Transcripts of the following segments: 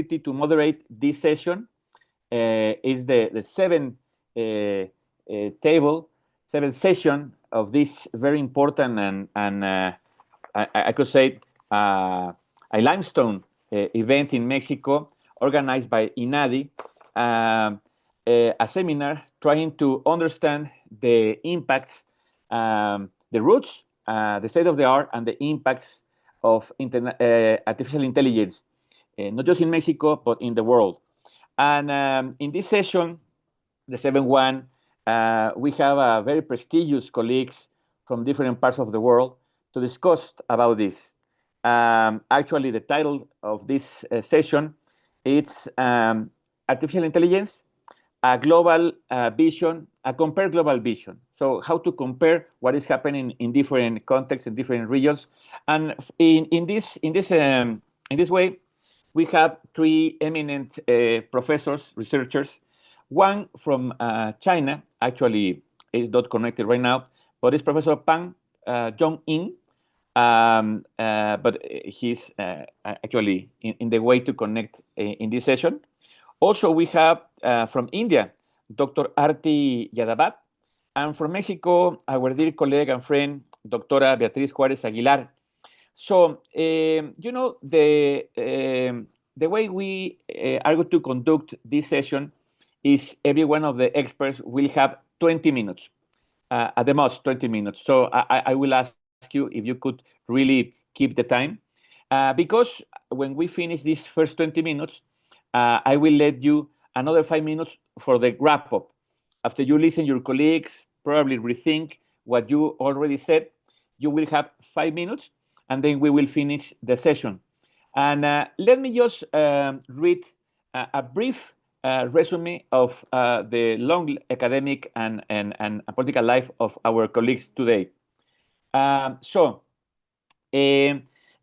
responsibility to moderate this session. Is the seventh session of this very important and I could say a limestone event in Mexico organized by INADI, a seminar trying to understand the impacts, the roots, the state of the art, and the impacts of artificial intelligence, not just in Mexico, but in the world. And in this session, the seventh one, we have very prestigious colleagues from different parts of the world to discuss about this. Actually, the title of this session is Artificial Intelligence, a Global Vision, a Compared Global Vision. So how to compare what is happening in different contexts, in different regions. And in this way, we have three eminent professors, researchers. One from China, actually is not connected right now, but it's Professor Pan Zhong-In. But he's actually in the way to connect in this session. Also, we have from India, Dr. Arti Yadavat, and from Mexico, our dear colleague and friend, Doctora Beatriz Juárez Aguilar. So, you know, the way we are going to conduct this session is every one of the experts will have 20 minutes, at the most 20 minutes. So I will ask you if you could really keep the time, because when we finish these first 20 minutes, I will let you another 5 minutes for the wrap up. After you listen your colleagues, probably rethink what you already said, you will have 5 minutes, and then we will finish the session. And let me just read a brief resume of the long academic and political life of our colleagues today.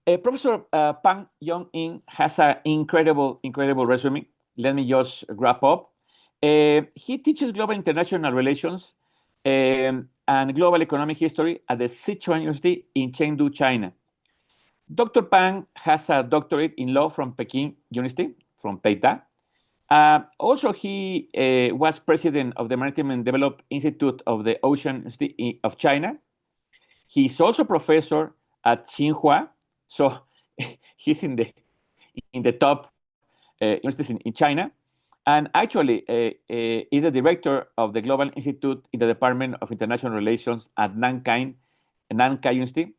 Professor Pan Zhong-In has an incredible resume. Let me just wrap up. He teaches global international relations and global economic history at the Sichuan University in Chengdu, China. Dr. Pan has a doctorate in law from Peking University, from Peita. Also, he was president of the Maritime and Development Institute of the Ocean University of China. He's also professor at Tsinghua, so he's in the top universities in China. And actually, is the director of the Global Institute in the Department of International Relations at Nankai University.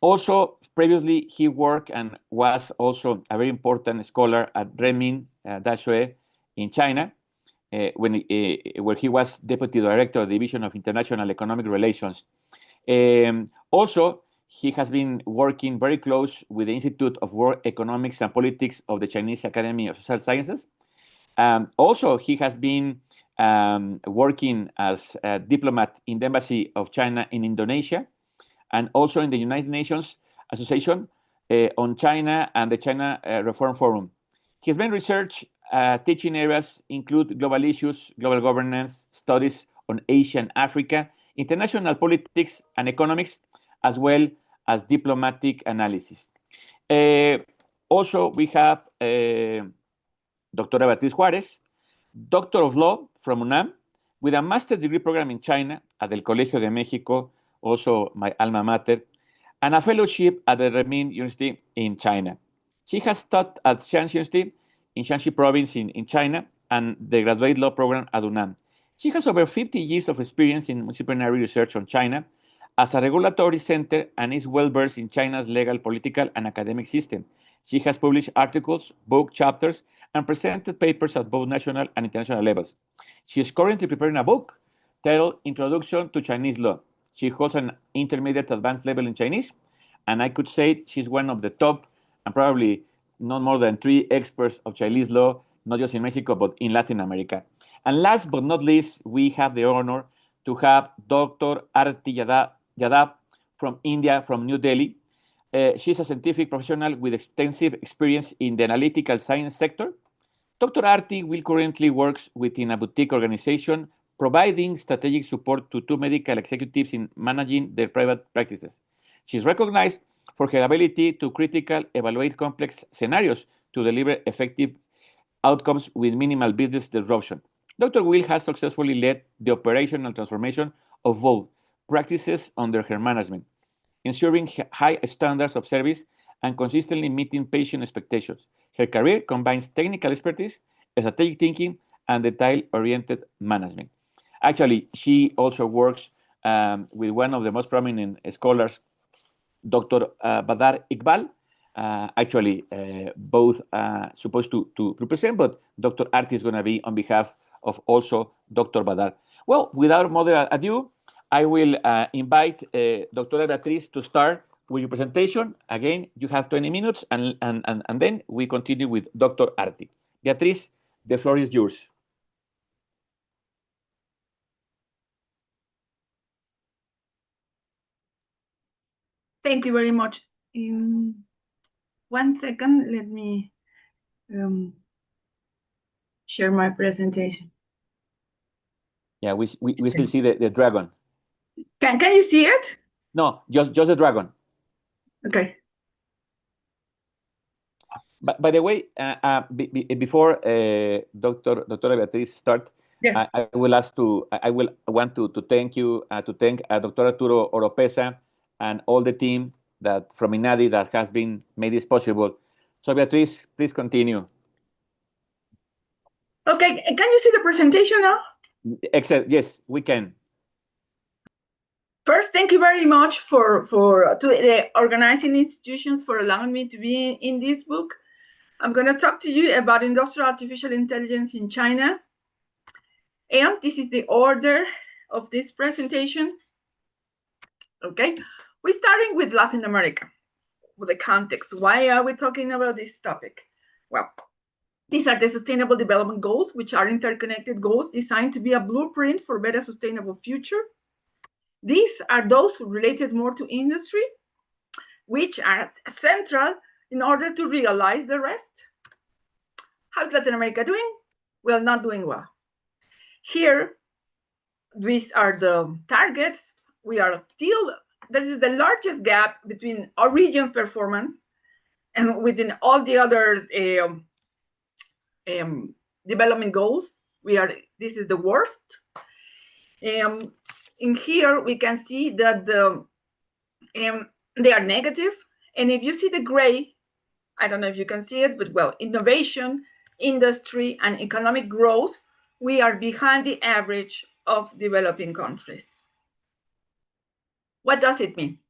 Also, previously, he worked and was also a very important scholar at Renmin Daxue in China, where he was deputy director of the Division of International Economic Relations. Also, he has been working very close with the Institute of World Economics and Politics of the Chinese Academy of Social Sciences. Also, he has been working as a diplomat in the Embassy of China in Indonesia, and also in the United Nations Association on China and the China Reform Forum. His main research teaching areas include global issues, global governance, studies on Asia and Africa, international politics and economics, as well as diplomatic analysis. Also, we have Doctora Beatriz Juárez, Doctor of Law from UNAM, with a master's degree program in China at the Colegio de México, also my alma mater, and a fellowship at the Renmin University in China. She has taught at Shanxi University in Shanxi province in China and the graduate law program at UNAM. She has over 50 years of experience in multidisciplinary research on China as a regulatory center and is well-versed in China's legal, political, and academic system. She has published articles, book chapters, and presented papers at both national and international levels. She is currently preparing a book titled Introduction to Chinese Law. She holds an intermediate advanced level in Chinese, and I could say she's one of the top and probably not more than 3 experts of Chinese law, not just in Mexico, but in Latin America. And last but not least, we have the honor to have Dr. Arti Yadav from India, from New Delhi. She's a scientific professional with extensive experience in the analytical science sector. Dr. Arti will currently work within a boutique organization providing strategic support to 2 medical executives in managing their private practices. She's recognized for her ability to critically evaluate complex scenarios to deliver effective outcomes with minimal business disruption. Dr. Will has successfully led the operational transformation of both practices under her management, ensuring high standards of service and consistently meeting patient expectations. Her career combines technical expertise, strategic thinking, and detail-oriented management. Actually, she also works with one of the most prominent scholars, Dr. Badar Iqbal. Both supposed to represent, but Dr. Arti is going to be on behalf of also Dr. Badar. Well, without further ado, I will invite Dr. Beatriz to start with your presentation. Again, you have 20 minutes, and then we continue with Dr. Arti. Beatriz, the floor is yours. Thank you very much. In 1 second, let me share my presentation. Yeah, we still see the dragon. Can you see it? No, just the dragon. Okay. But by the way, before Dr. Beatriz start, yes. I will want to thank you, to thank Dr. Arturo Oropesa and all the team that from INADI that has been made this possible. So Beatriz, please continue. Okay, can you see the presentation now? Excellent. Yes, we can. First, thank you very much to the organizing institutions for allowing me to be in this book. I'm going to talk to you about industrial artificial intelligence in China. And this is the order of this presentation. Okay, we're starting with Latin America, with the context. Why are we talking about this topic? Well, these are the Sustainable Development Goals, which are interconnected goals designed to be a blueprint for a better sustainable future. These are those related more to industry, which are central in order to realize the rest. How's Latin America doing? Well, not doing well. Here, these are the targets. We are still, this is the largest gap between our region performance and within all the other development goals. This is the worst. In here, we can see that they are negative. And if you see the gray, I don't know if you can see it, but well, innovation, industry, and economic growth, we are behind the average of developing countries. What does it mean?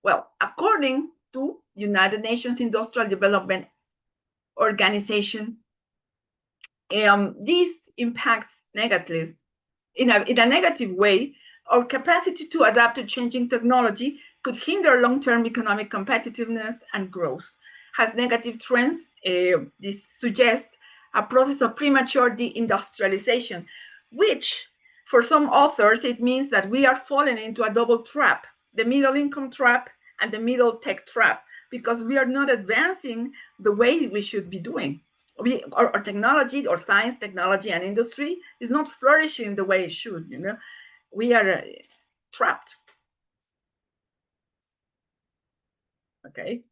Well, according to United Nations Industrial Development Organization, this impacts negatively, in a negative way, our capacity to adapt to changing technology could hinder long-term economic competitiveness and growth. Has negative trends. This suggests a process of premature deindustrialization, which for some authors, it means that we are falling into a double trap, the middle income trap and the middle tech trap, because we are not advancing the way we should be doing. Our technology, or science, technology, and industry is not flourishing the way it should. We are trapped. Okay.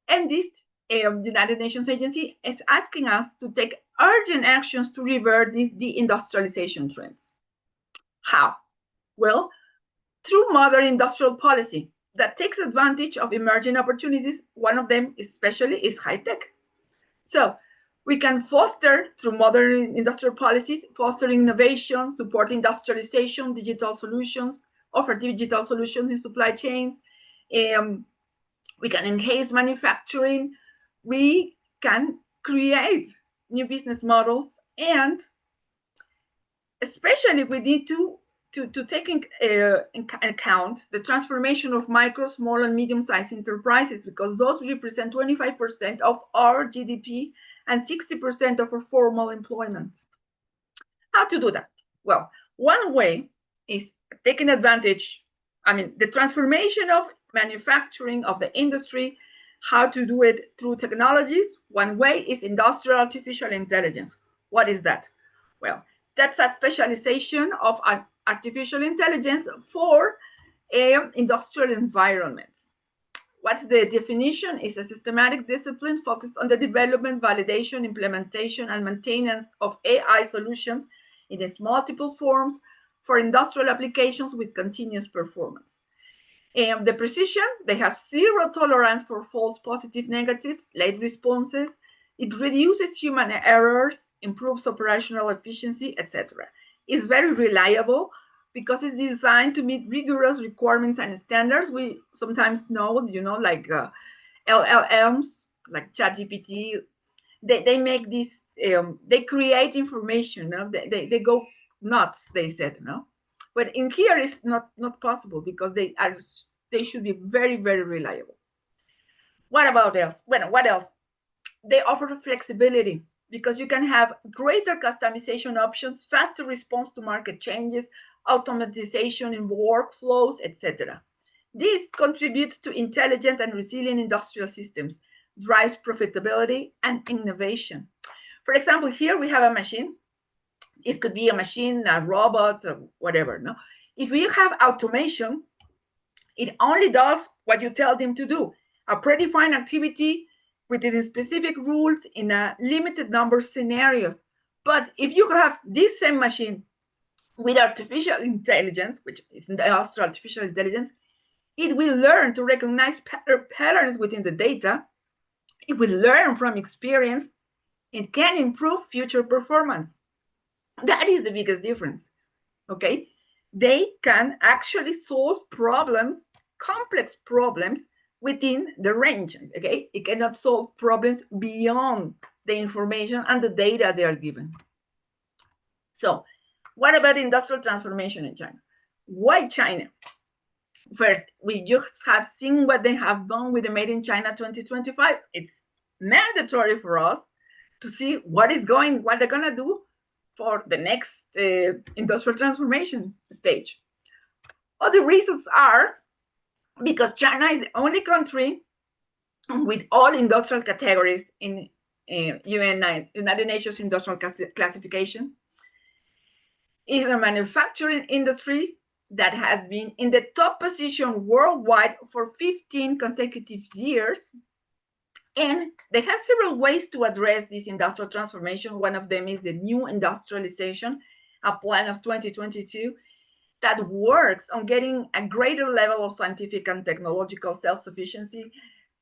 And this United Nations agency is asking us to take urgent actions to revert these deindustrialization trends. How? Well, through modern industrial policy that takes advantage of emerging opportunities. One of them especially is high tech. So we can foster, through modern industrial policies, foster innovation, support industrialization, digital solutions, offer digital solutions in supply chains. We can enhance manufacturing. We can create new business models, and especially we need to take in account the transformation of micro, small, and medium-sized enterprises, because those represent 25% of our GDP and 60% of our formal employment. How to do that? Well, one way is taking advantage, the transformation of manufacturing, of the industry. How to do it? Through technologies. One way is industrial artificial intelligence. What is that? Well, that's a specialization of artificial intelligence for industrial environments. What's the definition? It's a systematic discipline focused on the development, validation, implementation, and maintenance of AI solutions in its multiple forms for industrial applications with continuous performance. The precision, they have zero tolerance for false positive negatives, late responses. It reduces human errors, improves operational efficiency, etc. It's very reliable because it's designed to meet rigorous requirements and standards. We sometimes know, like LLMs, like ChatGPT, they make this, they create information, they go nuts, they said, But in here, it's not possible because they should be very, very reliable. What about else? Well, what else? They offer flexibility because you can have greater customization options, faster response to market changes, automatization in workflows, etc. This contributes to intelligent and resilient industrial systems, drives profitability and innovation. For example, here we have a machine. It could be a machine, a robot, or whatever. No? If we have automation, it only does what you tell them to do, a predefined activity within specific rules in a limited number of scenarios. But if you have this same machine with artificial intelligence, which is industrial artificial intelligence, it will learn to recognize patterns within the data. It will learn from experience. It can improve future performance. That is the biggest difference, okay? They can actually solve problems, complex problems, within the range, okay? It cannot solve problems beyond the information and the data they are given. So, what about industrial transformation in China? Why China? First, we just have seen what they have done with the Made in China 2025. It's mandatory for us to see what they're gonna do for the next industrial transformation stage. Other reasons are because China is the only country with all industrial categories in UNA, United Nations Industrial Classification. It's a manufacturing industry that has been in the top position worldwide for 15 consecutive years. And they have several ways to address this industrial transformation. One of them is the new industrialization, a plan of 2022 that works on getting a greater level of scientific and technological self-sufficiency,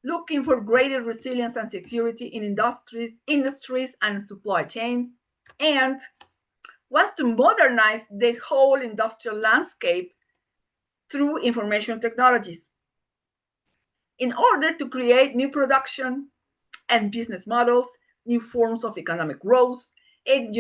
looking for greater resilience and security in industries and supply chains, and wants to modernize the whole industrial landscape through information technologies in order to create new production and business models, new forms of economic growth. And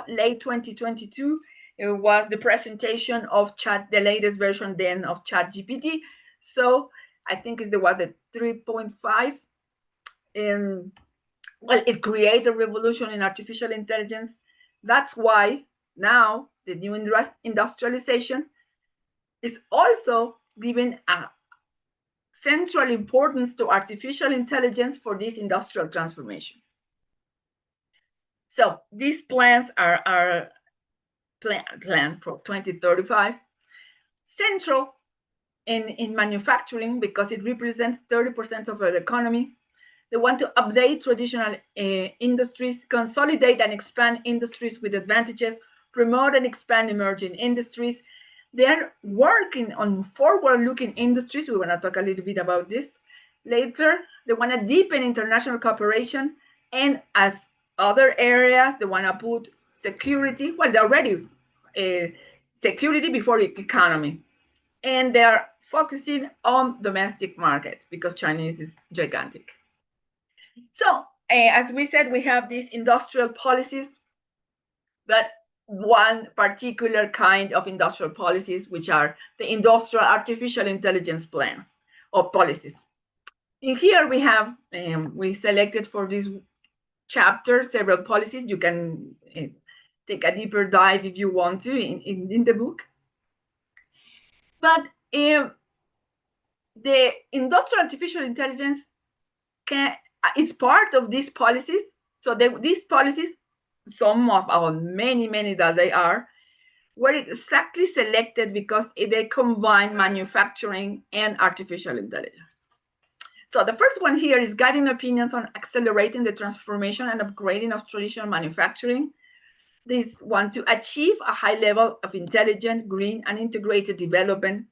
late 2022, it was the presentation of the latest version then of ChatGPT. So I think it's the 3.5. And well, it created a revolution in artificial intelligence. That's why now the new industrialization is also giving a central importance to artificial intelligence for this industrial transformation. So these plans are planned for 2035, central in manufacturing because it represents 30% of our economy. They want to update traditional industries, consolidate and expand industries with advantages, promote and expand emerging industries. They're working on forward-looking industries. We want to talk a little bit about this later. They want to deepen international cooperation. And as other areas, they want to put security. Well, they're already security before the economy. And they're focusing on domestic market because Chinese is gigantic. So, as we said, we have these industrial policies, but one particular kind of industrial policies, which are the industrial artificial intelligence plans or policies. In here we have, we selected for this chapter several policies. You can take a deeper dive if you want to in the book. But the industrial artificial intelligence is part of these policies. So these policies, some of our many that they are, were exactly selected because they combine manufacturing and artificial intelligence. So the first one here is guiding opinions on accelerating the transformation and upgrading of traditional manufacturing. This want to achieve a high level of intelligent, green, and integrated development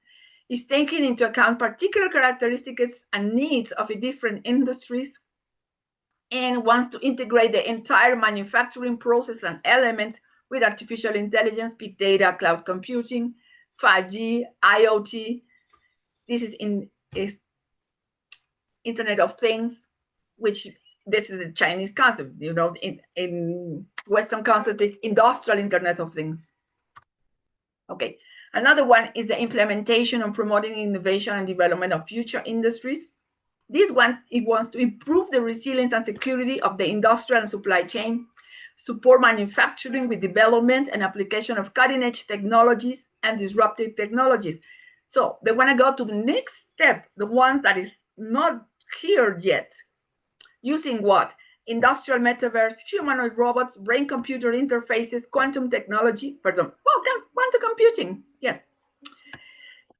is taking into account particular characteristics and needs of the different industries, and wants to integrate the entire manufacturing process and elements with artificial intelligence, big data, cloud computing, 5G, IoT. This is Internet of Things, which this is a Chinese concept. You know, in Western concept, it's industrial Internet of Things. Okay. Another one is the implementation and promoting innovation and development of future industries. This one, it wants to improve the resilience and security of the industrial and supply chain, support manufacturing with development and application of cutting-edge technologies and disruptive technologies. So they want to go to the next step, the ones that is not here yet. Using what? Industrial metaverse, humanoid robots, brain-computer interfaces, quantum computing, yes.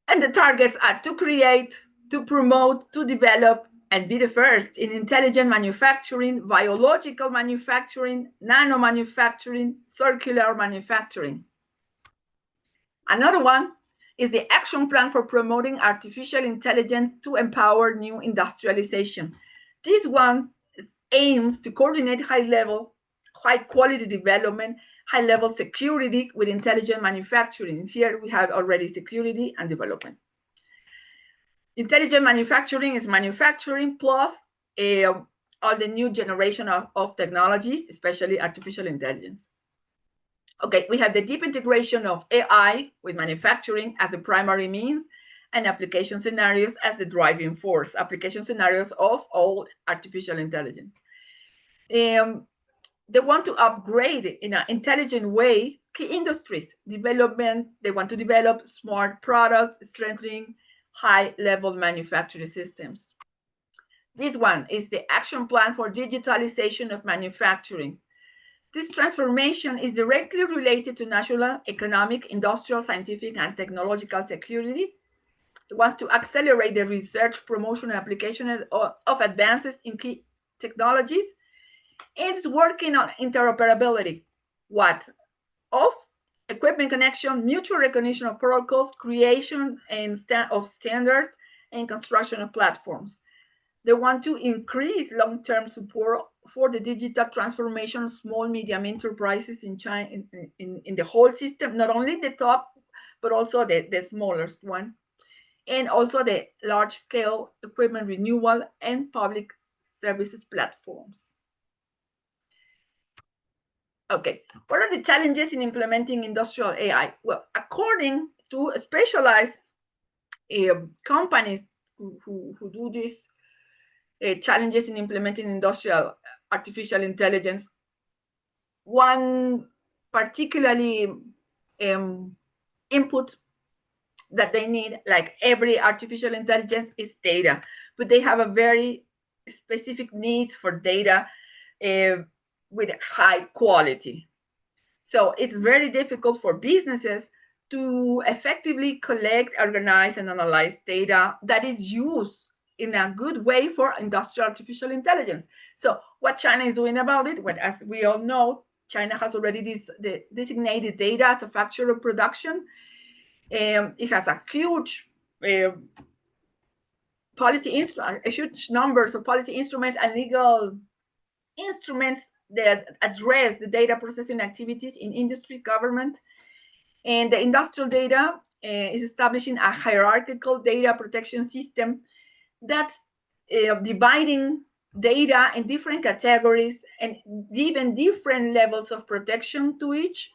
And the targets are to create, to promote, to develop, and be the first in intelligent manufacturing, biological manufacturing, nano manufacturing, circular manufacturing. Another one is the action plan for promoting artificial intelligence to empower new industrialization. This one aims to coordinate high quality development, high level security with intelligent manufacturing. Here we have already security and development. Intelligent manufacturing is manufacturing plus all the new generation of technologies, especially artificial intelligence. Okay, we have the deep integration of AI with manufacturing as the primary means and application scenarios as the driving force, application scenarios of all artificial intelligence. They want to upgrade in an intelligent way key industries development. They want to develop smart products, strengthening high-level manufacturing systems. This one is the action plan for digitalization of manufacturing. This transformation is directly related to national, economic, industrial, scientific, and technological security. It wants to accelerate the research, promotion, and application of advances in key technologies. It's working on interoperability. What? Of equipment connection, mutual recognition of protocols, creation of standards, and construction of platforms. They want to increase long-term support for the digital transformation of small, medium enterprises in China, in the whole system, not only the top, but also the smallest one, and also the large-scale equipment renewal and public services platforms. Okay, what are the challenges in implementing industrial AI? Well, according to specialized companies who do this, challenges in implementing industrial artificial intelligence, one particularly input that they need, like every artificial intelligence, is data, but they have a very specific needs for data with high quality. So it's very difficult for businesses to effectively collect, organize, and analyze data that is used in a good way for industrial artificial intelligence. So what China is doing about it, well, as we all know, China has already designated data as a factor of production. It has a huge huge numbers of policy instruments and legal instruments that address the data processing activities in industry, government, and the industrial data is establishing a hierarchical data protection system that's dividing data in different categories and giving different levels of protection to each,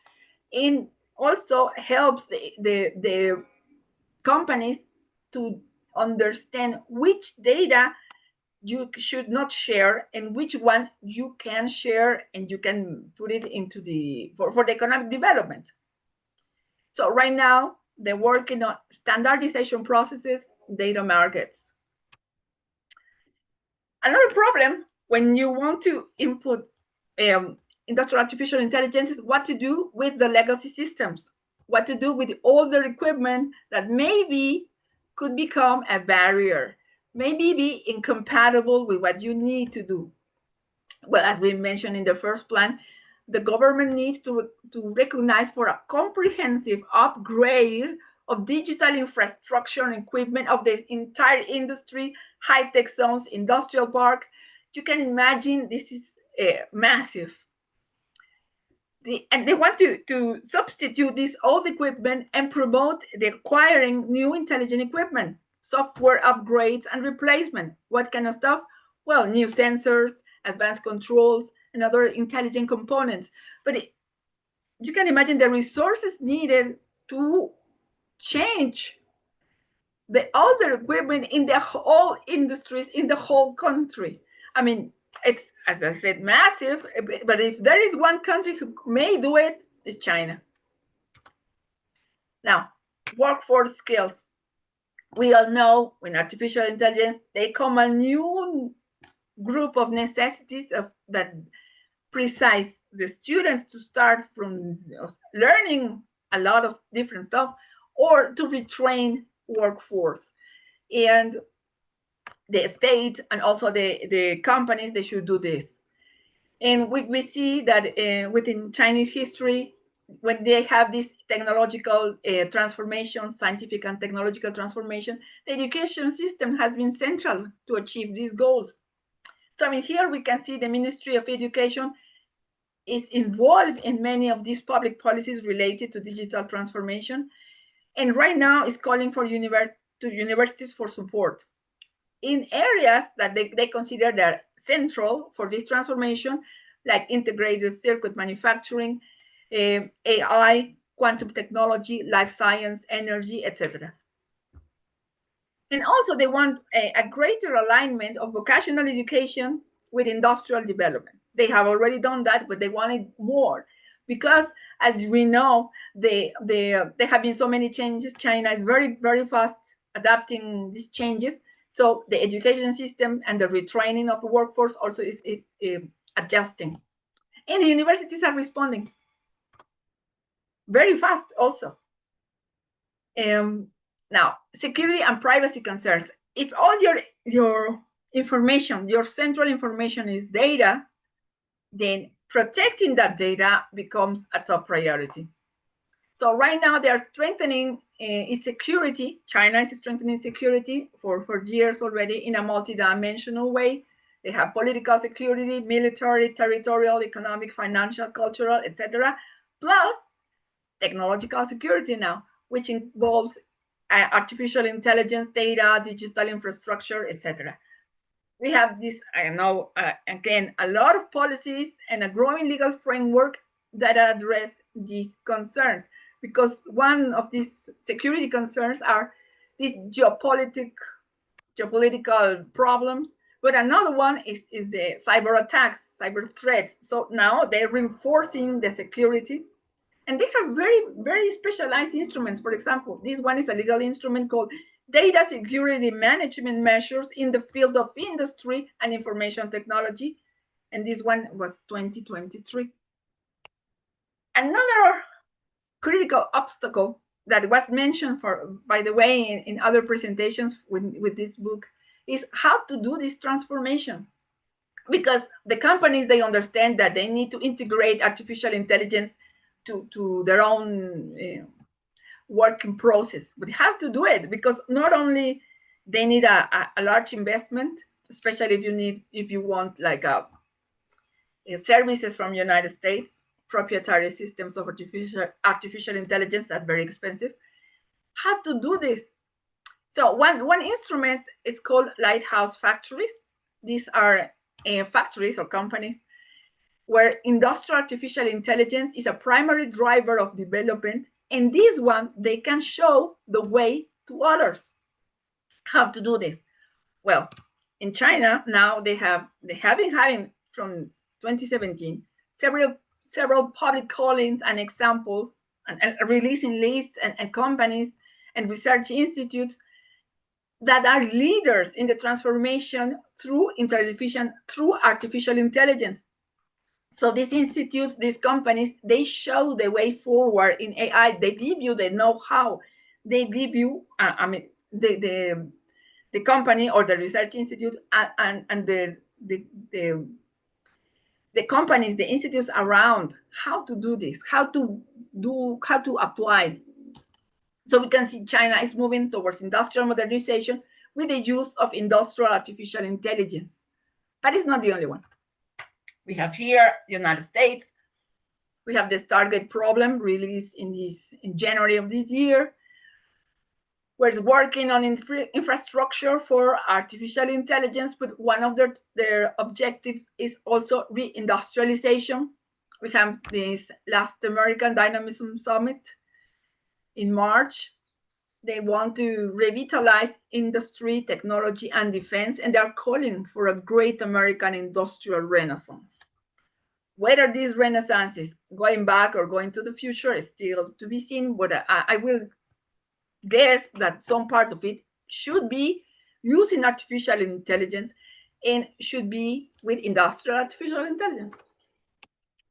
and also helps the companies to understand which data you should not share and which one you can share and you can put it into for the economic development. So right now, they're working on standardization processes, data markets. Another problem when you want to input industrial artificial intelligence is what to do with the legacy systems, what to do with older equipment that maybe could become a barrier. maybe be incompatible with what you need to do. Well, as we mentioned in the first plan, the government needs to recognize for a comprehensive upgrade of digital infrastructure and equipment of the entire industry, high-tech zones, industrial park. You can imagine this is massive. And they want to substitute this old equipment and promote the acquiring new intelligent equipment, software upgrades and replacement. What kind of stuff? Well, new sensors, advanced controls, and other intelligent components. But you can imagine the resources needed to change the other equipment in the whole industries in the whole country. I mean, it's, as I said, massive, but if there is one country who may do it, it's China. Now, workforce skills. We all know in artificial intelligence, they come a new group of necessities that precise the students to start from learning a lot of different stuff or to retrain workforce. And the state and also the companies, they should do this. And we see that within Chinese history, when they have this technological transformation, scientific and technological transformation, the education system has been central to achieve these goals. So I mean, here we can see the Ministry of Education is involved in many of these public policies related to digital transformation. And right now is calling for universities for support in areas that they consider that are central for this transformation, like integrated circuit manufacturing, AI, quantum technology, life science, energy, etc. And also they want a greater alignment of vocational education with industrial development. They have already done that, but they wanted more because, as we know, there have been so many changes. China is very, very fast adapting these changes. So the education system and the retraining of the workforce also is adjusting. And the universities are responding very fast also. Now, security and privacy concerns. If all your information, your central information is data, then protecting that data becomes a top priority. So right now they are strengthening its security. China is strengthening security for years already in a multidimensional way. They have political security, military, territorial, economic, financial, cultural, etc. Plus technological security now, which involves artificial intelligence, data, digital infrastructure, etc. We have this, I know, again, a lot of policies and a growing legal framework that address these concerns, because one of these security concerns are these geopolitical problems, but another one is the cyber attacks, cyber threats. So now they're reinforcing the security, and they have very, very specialized instruments. For example, this one is a legal instrument called Data Security Management Measures in the Field of Industry and Information Technology, and this one was 2023. Another critical obstacle that was mentioned, by the way, in other presentations with this book, is how to do this transformation. Because the companies, they understand that they need to integrate artificial intelligence to their own working process, but how to do it, because not only they need a large investment, especially if you want like services from United States, proprietary systems of artificial intelligence that's very expensive. How to do this? So one instrument is called lighthouse factories. These are factories or companies where industrial artificial intelligence is a primary driver of development. And this one, they can show the way to others. How to do this? Well, in China, now they have been having from 2017 several public callings and examples and releasing lists and companies and research institutes that are leaders in the transformation through artificial intelligence. So these institutes, these companies, they show the way forward in AI. They give you the know-how. They give you, the the company or the research institute and the companies, the institutes around how to do this, how to apply. So we can see China is moving towards industrial modernization with the use of industrial artificial intelligence. But it's not the only one. We have here United States. We have the Stargate problem released in January of this year. We're working on infrastructure for artificial intelligence, but one of their objectives is also reindustrialization. We have this last American Dynamism Summit in March. They want to revitalize industry, technology, and defense, and they're calling for a great American industrial renaissance. Whether this renaissance is going back or going to the future is still to be seen, but I will guess that some part of it should be using artificial intelligence and should be with industrial artificial intelligence.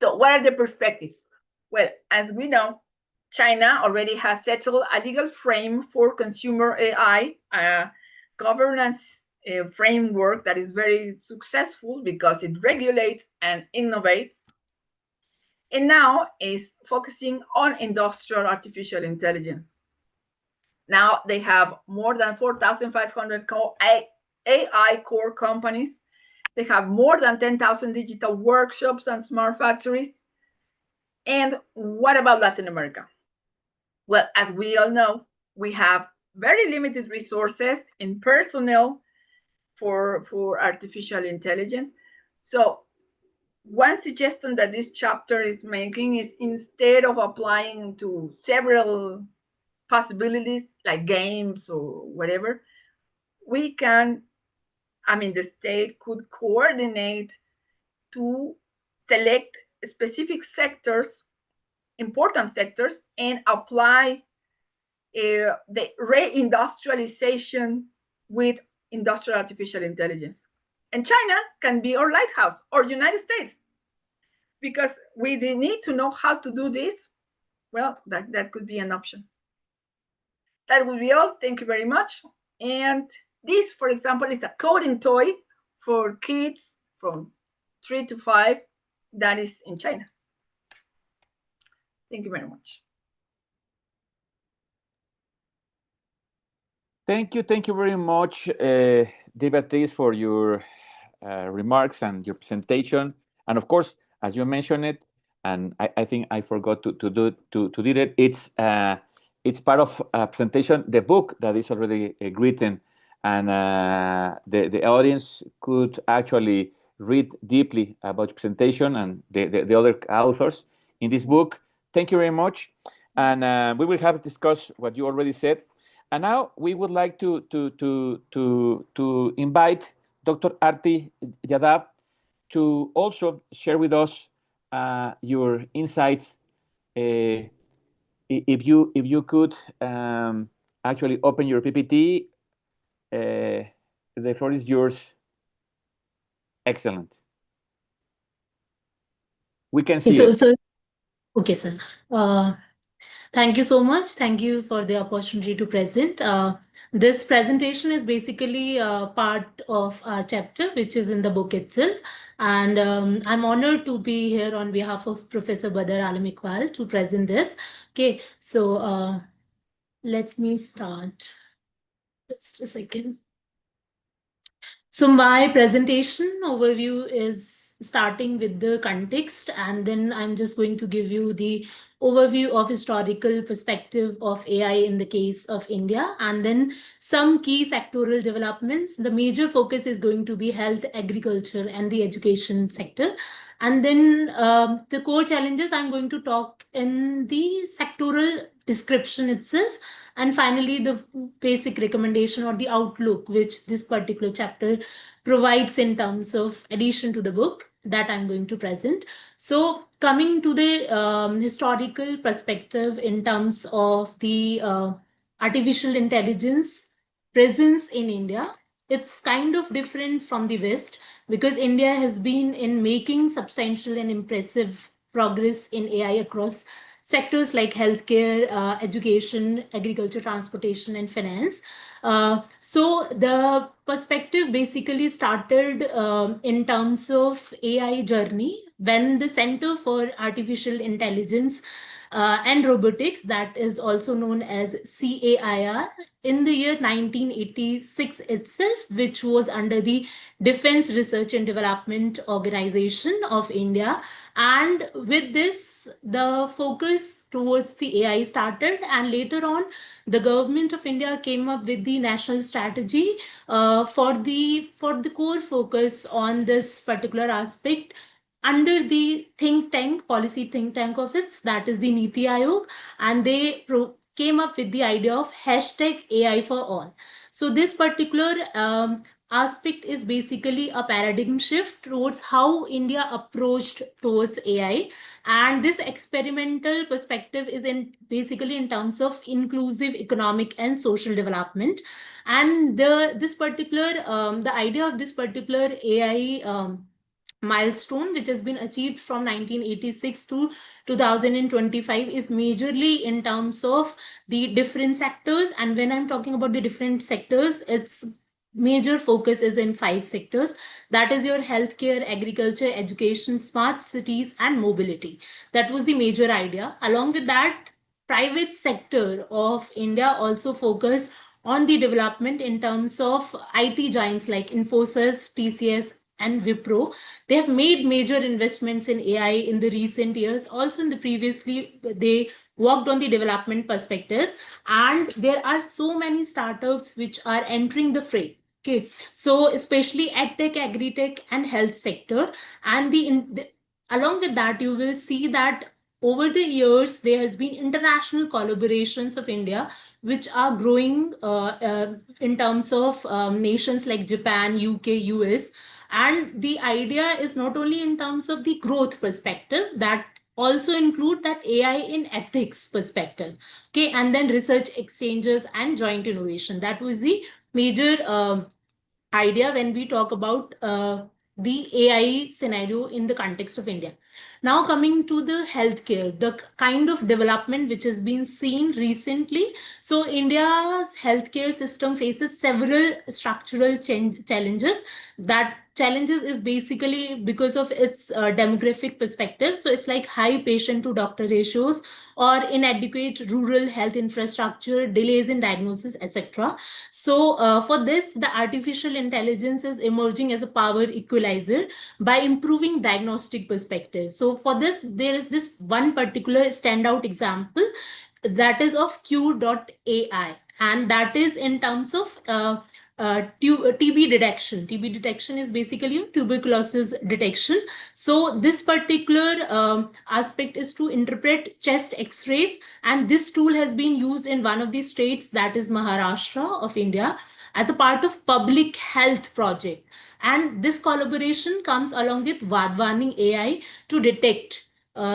So what are the perspectives? Well, as we know, China already has settled a legal frame for consumer AI, a governance framework that is very successful because it regulates and innovates, and now is focusing on industrial artificial intelligence. Now they have more than 4,500 AI core companies. They have more than 10,000 digital workshops and smart factories. And what about Latin America? Well, as we all know, we have very limited resources in personnel for artificial intelligence. So one suggestion that this chapter is making is, instead of applying to several possibilities like games or whatever, the state could coordinate to select specific sectors, important sectors, and apply the reindustrialization with industrial artificial intelligence. And China can be our lighthouse, or United States, because we need to know how to do this. Well, that could be an option. That will be all. Thank you very much. And this, for example, is a coding toy for kids from 3 to 5 that is in China. Thank you very much. Thank you very much, Beatriz, for your remarks and your presentation. And of course, as you mentioned it, and I think I forgot to do it. It's part of a presentation, the book that is already written, and the audience could actually read deeply about your presentation and the other authors in this book. Thank you very much, and we will have discussed what you already said. And now we would like to invite Dr. Arti Yadav to also share with us your insights. If you could actually open your PPT, the floor is yours. Excellent. We can see it. So, okay, sir. Thank you so much. Thank you for the opportunity to present. This presentation is basically part of a chapter which is in the book itself. And I'm honored to be here on behalf of Professor Badar Alam Iqbal to present this. Okay, so let me start. Just a second. So my presentation overview is starting with the context, and then I'm just going to give you the overview of historical perspective of AI in the case of India, and then some key sectoral developments. The major focus is going to be health, agriculture, and the education sector. And then the core challenges I'm going to talk in the sectoral description itself. And finally, the basic recommendation or the outlook which this particular chapter provides in terms of addition to the book that I'm going to present. So coming to the historical perspective in terms of the artificial intelligence presence in India, it's kind of different from the West, because India has been in making substantial and impressive progress in AI across sectors like healthcare, education, agriculture, transportation, and finance. So the perspective basically started in terms of AI journey when the Center for Artificial Intelligence and Robotics, that is also known as CAIR, in the year 1986 itself, which was under the Defense Research and Development Organization of India. And with this, the focus towards the AI started, and later on, the government of India came up with the national strategy for the core focus on this particular aspect under the policy think tank of its, that is the Niti Aayog, and they came up with the idea of hashtag AI for all. So this particular aspect is basically a paradigm shift towards how India approached towards AI. And this experimental perspective is basically in terms of inclusive economic and social development. And the idea of this particular AI milestone, which has been achieved from 1986 to 2025, is majorly in terms of the different sectors. And when I'm talking about the different sectors, its major focus is in 5 sectors. That is your healthcare, agriculture, education, smart cities, and mobility. That was the major idea. Along with that, private sector of India also focused on the development in terms of IT giants like Infosys, TCS, and Wipro. They have made major investments in AI in the recent years. Also in the previously, they worked on the development perspectives, and there are so many startups which are entering the fray. Okay, so especially edtech, agritech, and health sector, and along with that, you will see that over the years there has been international collaborations of India, which are growing in terms of nations like Japan, UK, US. And the idea is not only in terms of the growth perspective, that also include that AI in ethics perspective. Okay, and then research exchanges and joint innovation. That was the major idea when we talk about the AI scenario in the context of India. Now coming to the healthcare, the kind of development which has been seen recently. So India's healthcare system faces several structural challenges. That challenges is basically because of its demographic perspective. So it's like high patient to doctor ratios or inadequate rural health infrastructure, delays in diagnosis, etc. So for this, the artificial intelligence is emerging as a power equalizer by improving diagnostic perspective. So for this, there is this one particular standout example, that is of Q.AI, and that is in terms of TB detection. TB detection is basically tuberculosis detection. So this particular aspect is to interpret chest x-rays, and this tool has been used in one of the states, that is Maharashtra of India, as a part of public health project. And this collaboration comes along with Vadvani AI to detect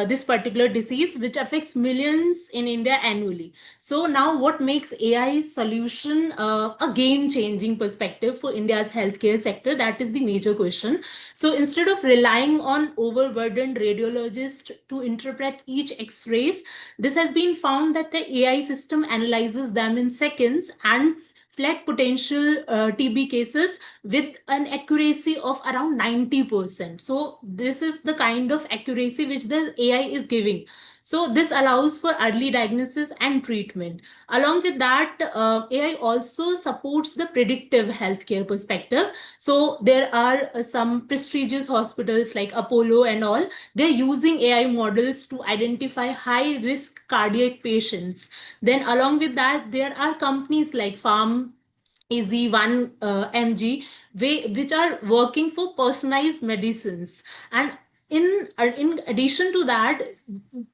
this particular disease, which affects millions in India annually. So now what makes AI solution a game-changing perspective for India's healthcare sector? That is the major question. So instead of relying on overburdened radiologists to interpret each X-rays, this has been found that the AI system analyzes them in seconds and flag potential TB cases with an accuracy of around 90%. So this is the kind of accuracy which the AI is giving. So this allows for early diagnosis and treatment. Along with that, AI also supports the predictive healthcare perspective. So there are some prestigious hospitals like Apollo and all. They're using AI models to identify high-risk cardiac patients. Then along with that, there are companies like Easy1 MG, which are working for personalized medicines. And in addition to that,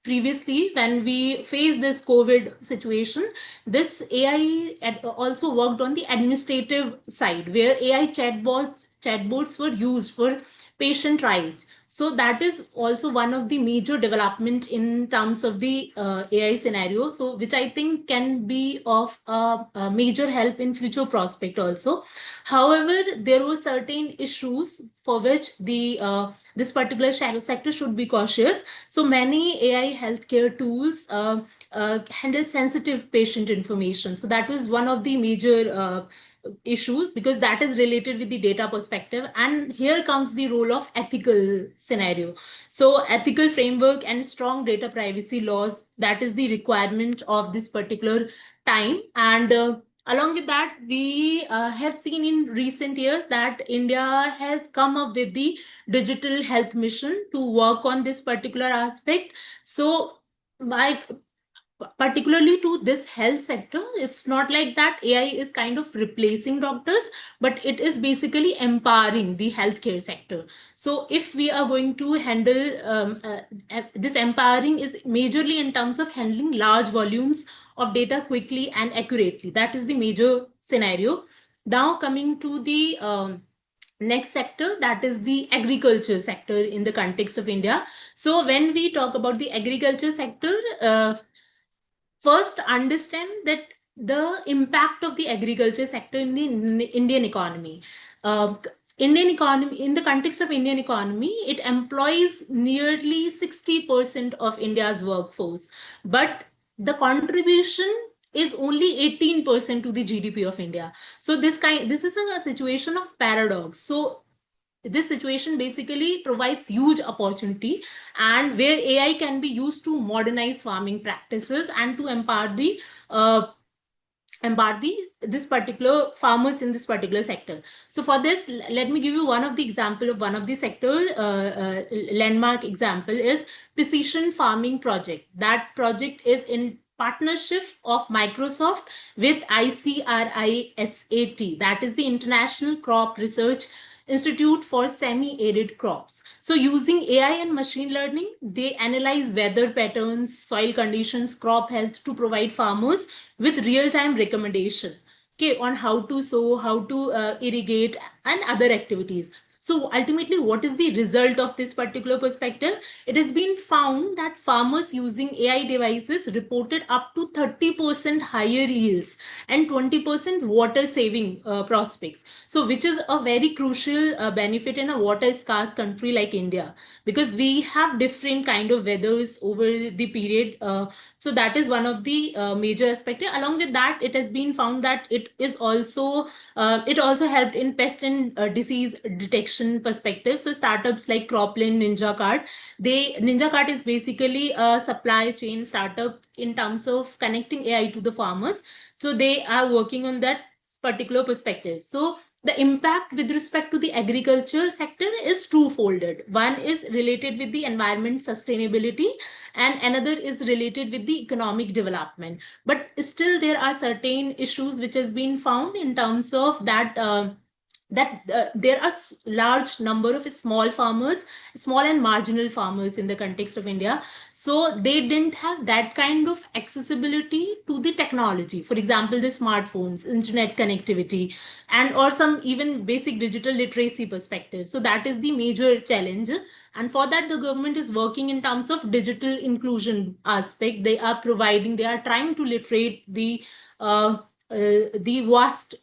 previously when we faced this COVID situation, this AI also worked on the administrative side, where AI chatbots were used for patient trials. So that is also one of the major development in terms of the AI scenario. So which I think can be of a major help in future prospect also. However, there were certain issues for which the this particular sector should be cautious. So many AI healthcare tools handle sensitive patient information. So that was one of the major issues, because that is related with the data perspective. And here comes the role of ethical scenario. So ethical framework and strong data privacy laws, that is the requirement of this particular time. And along with that, we have seen in recent years that India has come up with the digital health mission to work on this particular aspect. So by particularly to this health sector, it's not like that AI is kind of replacing doctors, but it is basically empowering the healthcare sector. So if we are going to handle this empowering is majorly in terms of handling large volumes of data quickly and accurately. That is the major scenario. Now coming to the next sector, that is the agriculture sector in the context of India. So when we talk about the agriculture sector, first understand that the impact of the agriculture sector in the Indian economy. Indian economy, in the context of Indian economy, it employs nearly 60% of India's workforce, but the contribution is only 18% to the GDP of India. So this is a situation of paradox. So this situation basically provides huge opportunity, and where AI can be used to modernize farming practices and to empower this particular farmers in this particular sector. So for this, let me give you one of the example of one of the sector. Landmark example is precision farming project. That project is in partnership of Microsoft with ICRISAT, that is the International Crop Research Institute for Semi-Arid Crops. So using AI and machine learning, they analyze weather patterns, soil conditions, crop health to provide farmers with real-time recommendation, okay, on how to sow, how to irrigate, and other activities. So ultimately, what is the result of this particular perspective? It has been found that farmers using AI devices reported up to 30% higher yields and 20% water saving prospects. So which is a very crucial benefit in a water scarce country like India, because we have different kind of weathers over the period. So that is one of the major aspects. Along with that, it has been found that it also helped in pest and disease detection perspective. So startups like Croplan, Ninja Cart is basically a supply chain startup in terms of connecting AI to the farmers. So they are working on that particular perspective. So the impact with respect to the agriculture sector is two-folded. One is related with the environment sustainability, and another is related with the economic development. But still, there are certain issues which has been found in terms of that. There are large number of small farmers, small and marginal farmers in the context of India. So they didn't have that kind of accessibility to the technology. For example, the smartphones, internet connectivity, and or some even basic digital literacy perspective. So that is the major challenge. And for that, the government is working in terms of digital inclusion aspect. They are trying to literate the vast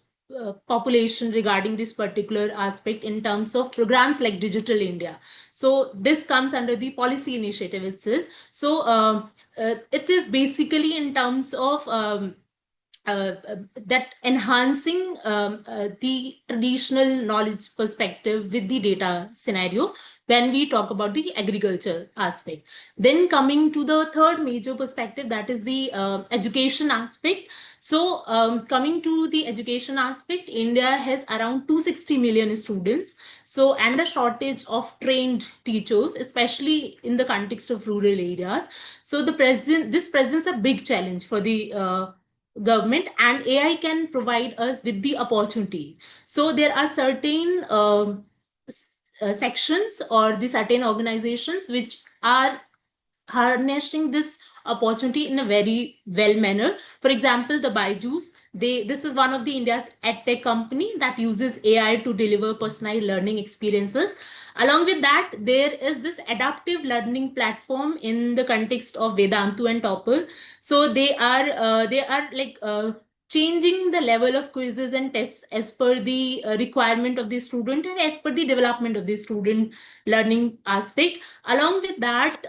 population regarding this particular aspect in terms of programs like Digital India. So this comes under the policy initiative itself. So it is basically in terms of that enhancing the traditional knowledge perspective with the data scenario when we talk about the agriculture aspect. Then coming to the third major perspective, that is the education aspect. So coming to the education aspect, India has around 260 million students. So, and a shortage of trained teachers, especially in the context of rural areas. So this presents a big challenge for the government, and AI can provide us with the opportunity. So there are certain sections or the certain organizations which are harnessing this opportunity in a very well manner. For example, the Byju's, this is one of the India's edtech company that uses AI to deliver personalized learning experiences. Along with that, there is this adaptive learning platform in the context of Vedantu and Topper. So they are like changing the level of quizzes and tests as per the requirement of the student and as per the development of the student learning aspect. Along with that,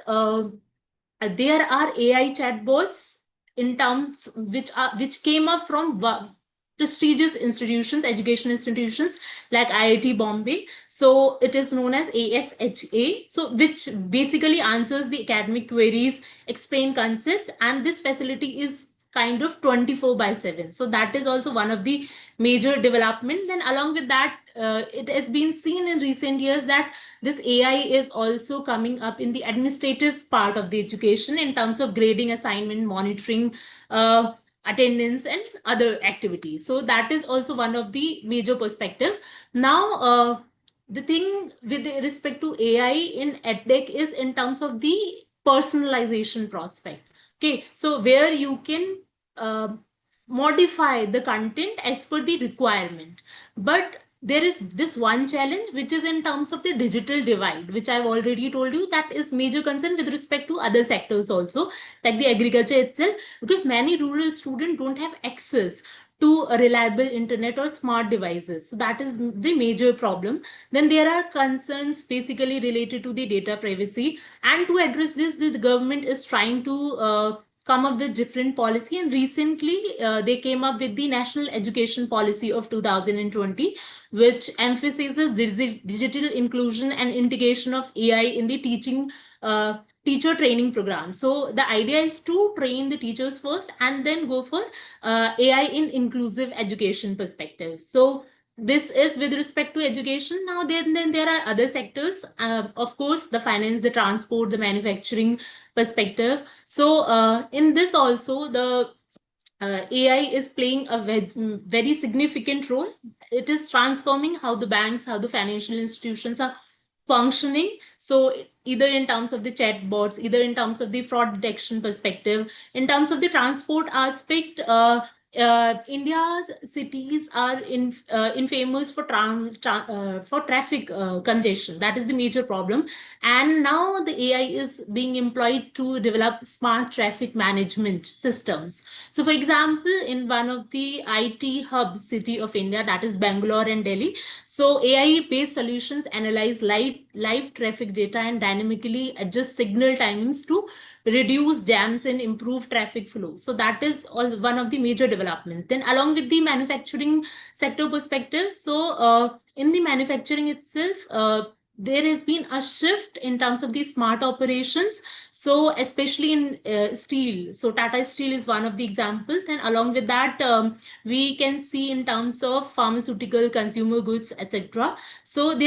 there are AI chatbots in terms which came up from prestigious institutions, education institutions like IIT Bombay. So it is known as ASHA. So which basically answers the academic queries, explain concepts, and this facility is kind of 24/7. So that is also one of the major developments. And along with that, it has been seen in recent years that this AI is also coming up in the administrative part of the education in terms of grading, assignment, monitoring, attendance, and other activities. So that is also one of the major perspective. Now, the thing with respect to AI in EdTech is in terms of the personalization prospect. Okay, so where you can modify the content as per the requirement. But there is this one challenge, which is in terms of the digital divide, which I've already told you that is major concern with respect to other sectors also, like the agriculture itself, because many rural students don't have access to a reliable internet or smart devices. So that is the major problem. Then there are concerns basically related to the data privacy. And to address this, the government is trying to come up with different policy, and recently they came up with the National Education Policy of 2020, which emphasizes digital inclusion and integration of AI in the teacher training program. So the idea is to train the teachers first and then go for AI in inclusive education perspective. So this is with respect to education. Now then there are other sectors, of course, the finance, the transport, the manufacturing perspective. So in this also, the AI is playing a very significant role. It is transforming how the banks, how the financial institutions are functioning. So either in terms of the chatbots, either in terms of the fraud detection perspective, in terms of the transport aspect, India's cities are infamous for traffic congestion. That is the major problem. And now the AI is being employed to develop smart traffic management systems. So for example, in one of the IT hub city of India, that is Bangalore and Delhi, so AI-based solutions analyze live traffic data and dynamically adjust signal timings to reduce jams and improve traffic flow. So that is all one of the major developments. Then along with the manufacturing sector perspective, so in the manufacturing itself, there has been a shift in terms of the smart operations. So especially in steel, so Tata Steel is one of the examples. And along with that, we can see in terms of pharmaceutical, consumer goods, etc. So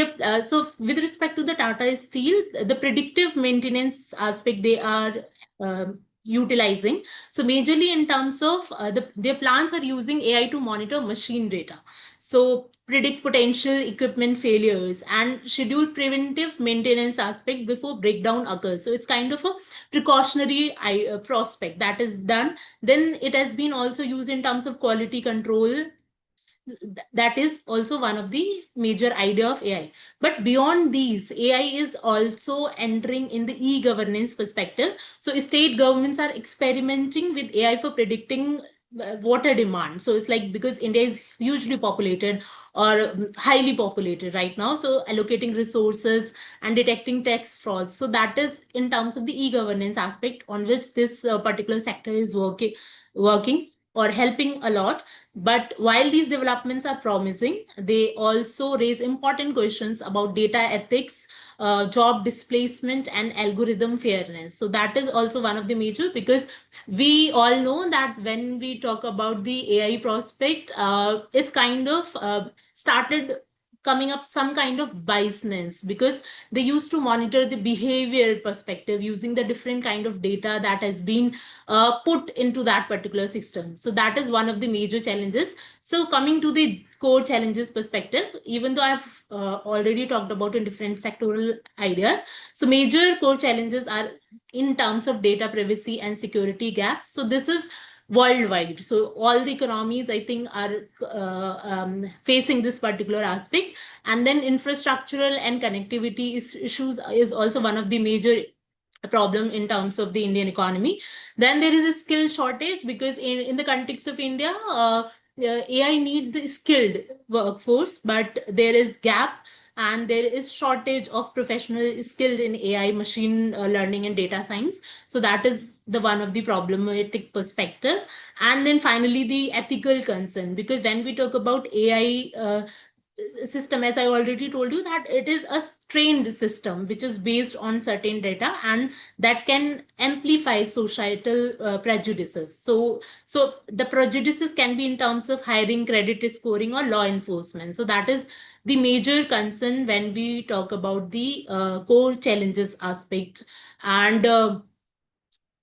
so with respect to the Tata Steel, the predictive maintenance aspect they are utilizing. So majorly in terms of their plants are using AI to monitor machine data. So predict potential equipment failures and schedule preventive maintenance aspect before breakdown occurs. So it's kind of a precautionary prospect that is done. Then it has been also used in terms of quality control. That is also one of the major idea of AI. But beyond these, AI is also entering in the e-governance perspective. So state governments are experimenting with AI for predicting water demand. So it's like, because India is hugely populated or highly populated right now, so allocating resources and detecting tax frauds. So that is in terms of the e-governance aspect on which this particular sector is working or helping a lot. But while these developments are promising, they also raise important questions about data ethics, job displacement, and algorithm fairness. So that is also one of the major, because we all know that when we talk about the AI prospect, it's kind of started coming up some kind of biasness, because they used to monitor the behavior perspective using the different kind of data that has been put into that particular system. So that is one of the major challenges. So coming to the core challenges perspective, even though I've already talked about in different sectoral ideas, so major core challenges are in terms of data privacy and security gaps. So this is worldwide. So all the economies, I think, are facing this particular aspect. And then infrastructural and connectivity issues is also one of the major problem in terms of the Indian economy. Then there is a skill shortage, because in the context of India, AI need the skilled workforce, but there is gap and there is shortage of professional skilled in AI, machine learning and data science. So that is the one of the problematic perspective. And then finally, the ethical concern, because when we talk about AI system, as I already told you, that it is a trained system which is based on certain data and that can amplify societal prejudices. So the prejudices can be in terms of hiring, credit scoring, or law enforcement. So that is the major concern when we talk about the core challenges aspect. And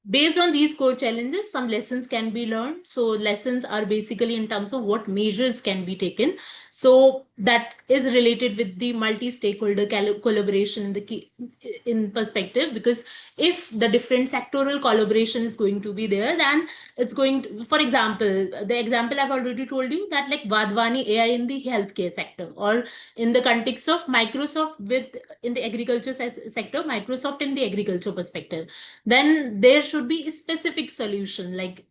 based on these core challenges, some lessons can be learned. So lessons are basically in terms of what measures can be taken. So that is related with the multi-stakeholder collaboration in the key in perspective, because if the different sectoral collaboration is going to be there, then it's going to, for example, the example I've already told you, that like Vadvani AI in the healthcare sector, or in the context of Microsoft with in the agriculture sector, Microsoft in the agriculture perspective, then there should be a specific solution, like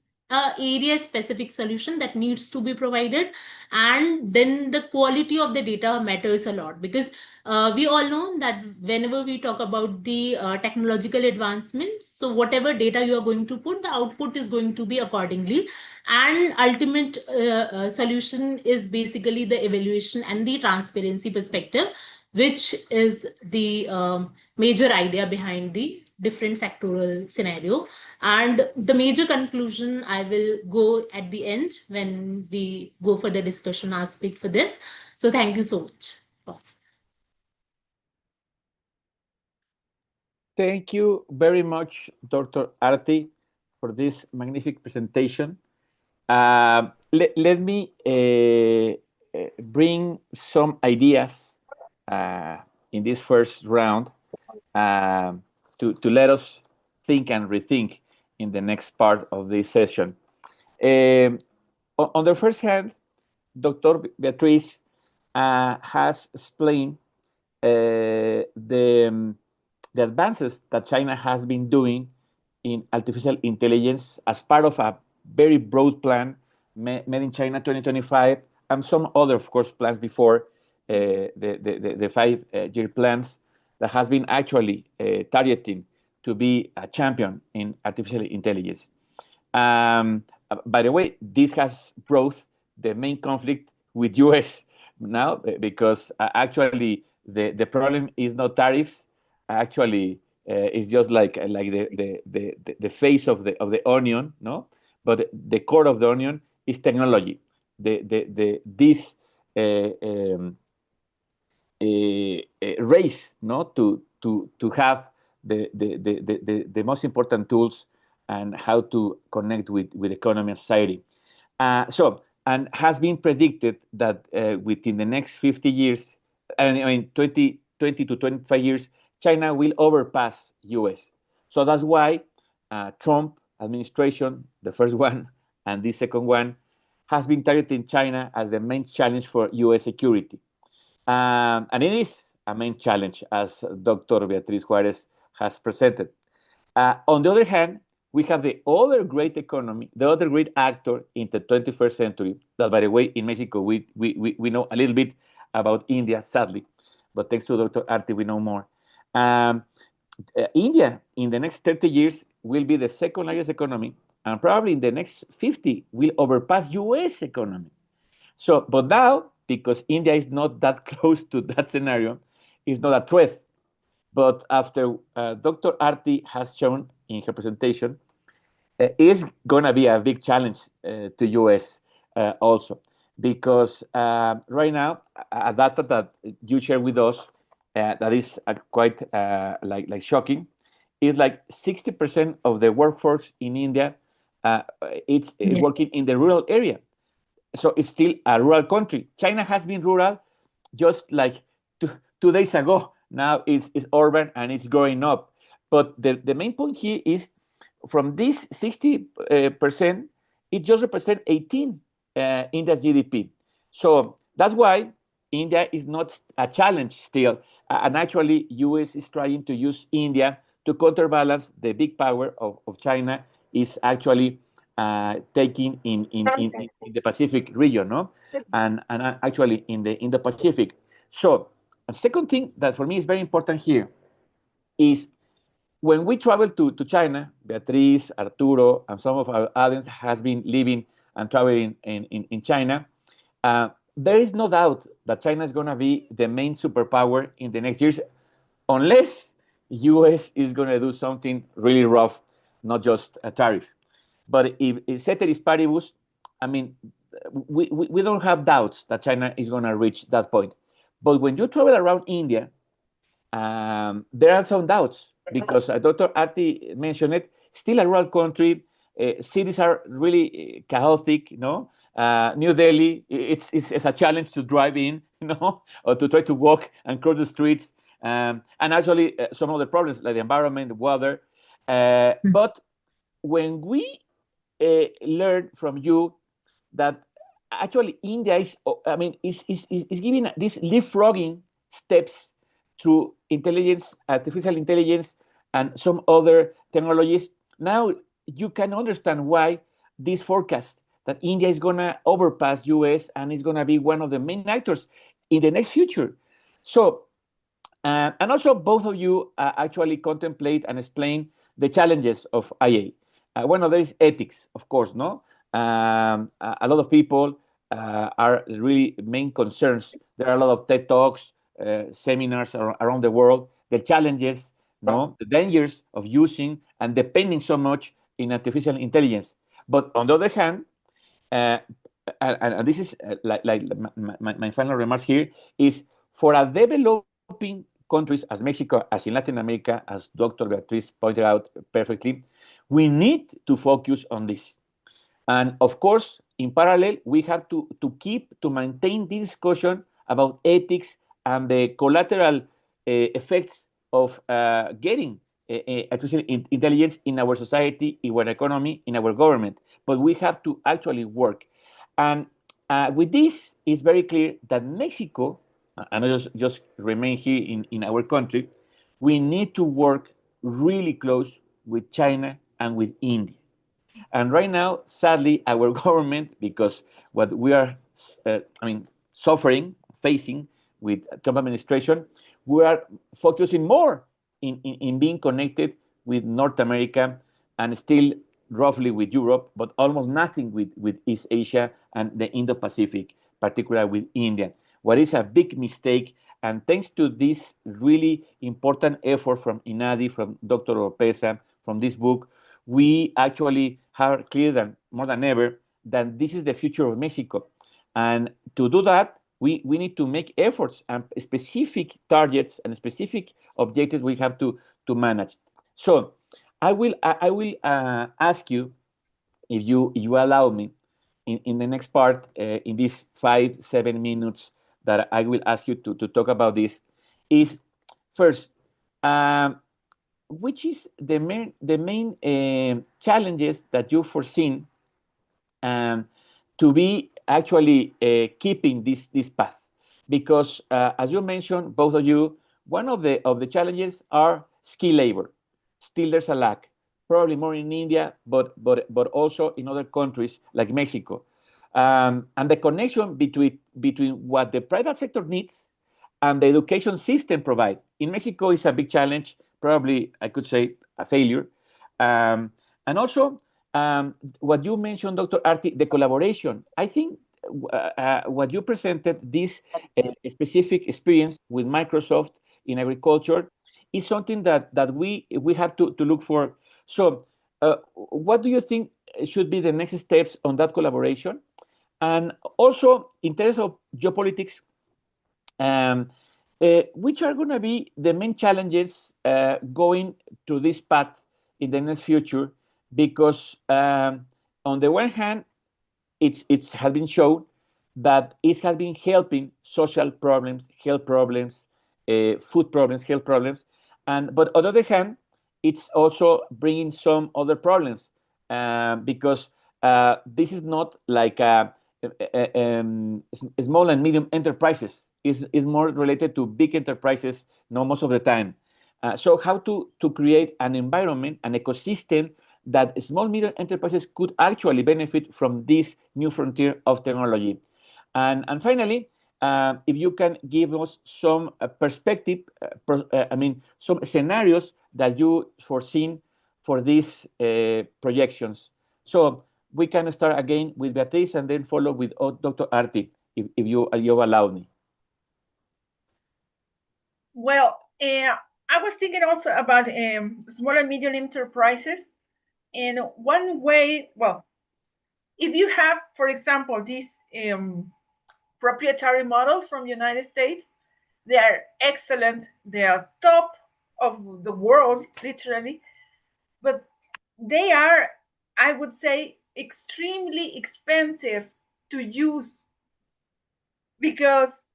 area specific solution that needs to be provided. And then the quality of the data matters a lot, because we all know that whenever we talk about the technological advancements, so whatever data you are going to put, the output is going to be accordingly. And ultimate solution is basically the evaluation and the transparency perspective, which is the major idea behind the different sectoral scenario. And the major conclusion I will go at the end when we go for the discussion aspect for this. So thank you so much. Thank you very much, Dr. Arti, for this magnificent presentation. Let me bring some ideas in this first round to let us think and rethink in the next part of this session. On the first hand, Dr. Beatriz has explained the advances that China has been doing in artificial intelligence as part of a very broad plan made in China 2025, and some other, of course, plans before the 5-year plans that has been actually targeting to be a champion in artificial intelligence. By the way, this has brought the main conflict with US now, because actually the problem is not tariffs. Actually, it's just like the face of the onion, no? But the core of the onion is technology. This race, no, to have the most important tools and how to connect with economy and society. And has been predicted that within the next 50 years, I mean 20 to 25 years, China will overpass US. So that's why Trump administration, the first one and the second one, has been targeting China as the main challenge for US security. And it is a main challenge, as Dr. Beatriz Juarez has presented. On the other hand, we have the other great economy, the other great actor in the 21st century, that, by the way, in Mexico, we know a little bit about India, sadly, but thanks to Dr. Arti, we know more. India, in the next 30 years, will be the second largest economy, and probably in the next 50 will overpass US economy. So, but now, because India is not that close to that scenario, it's not a threat. But after Dr. Arti has shown in her presentation, is going to be a big challenge to US also. because right now, a data that you share with us that is quite like shocking is like 60% of the workforce in India it's Yeah. working in the rural area. So it's still a rural country. China has been rural just like 2 days ago. Now it's urban and it's growing up. But the main point here is from this 60%, it just represents 18 in the GDP. So that's why India is not a challenge still. And actually, US is trying to use India to counterbalance the big power of China is actually taking in the Pacific region, no? And actually in the Pacific. So a second thing that for me is very important here is when we travel to China, Beatriz, Arturo, and some of our audience has been living and traveling in China, there is no doubt that China is going to be the main superpower in the next years, unless US is going to do something really rough, not just a tariff. But if ceteris paribus, I mean, we don't have doubts that China is going to reach that point. But when you travel around India, there are some doubts because Dr. Arti mentioned it. Still a rural country, cities are really chaotic. New Delhi, it's a challenge to drive in, or to try to walk and cross the streets. And actually, some of the problems like the environment, the weather. But when we learn from you that actually India is giving these leapfrogging steps through intelligence, artificial intelligence, and some other technologies. Now you can understand why this forecast that India is going to overpass US and is going to be one of the main actors in the next future. So, and also both of you actually contemplate and explain the challenges of IA. One of them is ethics, of course, no? A lot of people are really main concerns. There are a lot of TED Talks, seminars around the world, the challenges, no, the dangers of using and depending so much in artificial intelligence. But on the other hand, uh, and this is like my final remarks here is for a developing countries as Mexico, as in Latin America, as Dr. Beatriz pointed out perfectly, we need to focus on this. And of course, in parallel, we have to maintain this discussion about ethics and the collateral effects of getting artificial intelligence in our society, in our economy, in our government. But we have to actually work. And with this, it's very clear that Mexico, and I just remain here in our country, we need to work really close with China and with India. And right now, sadly, our government, because what we are, suffering, facing with Trump administration, we are focusing more in being connected with North America and still roughly with Europe, but almost nothing with East Asia and the Indo-Pacific, particularly with India. What is a big mistake, and thanks to this really important effort from INADI, from Dr. Oropesa, from this book, we actually are clear than more than ever that this is the future of Mexico. And to do that, we need to make efforts and specific targets and specific objectives we have to manage. So I will ask you, if you allow me, in the next part, in these 5-7 minutes that I will ask you to talk about this, is first, which is the main challenges that you foreseen to be actually keeping this path? Because as you mentioned, both of you, one of the challenges are skilled labor. Still, there's a lack, probably more in India, but also in other countries like Mexico. And the connection between what the private sector needs and the education system provide. In Mexico, is a big challenge, probably I could say a failure. And also, what you mentioned, Dr. Arti, the collaboration. I think what you presented, this specific experience with Microsoft in agriculture, is something that we have to look for. So, what do you think should be the next steps on that collaboration? And also, in terms of geopolitics, which are going to be the main challenges going to this path in the next future? Because on the one hand, it has been shown that it has been helping social problems, health problems, food problems, health problems, but on the other hand, it's also bringing some other problems because this is not like small and medium enterprises. Is more related to big enterprises, most of the time. So how to create an environment, an ecosystem that small medium enterprises could actually benefit from this new frontier of technology. And finally, if you can give us some perspective, some scenarios that you foreseen for these projections. So we can start again with Beatriz and then follow with Dr. Arti, if you allow me. Well, I was thinking also about small and medium enterprises. And one way, well, if you have, for example, these proprietary models from the United States, they are excellent. They are top of the world, literally. But they are, I would say, extremely expensive to use because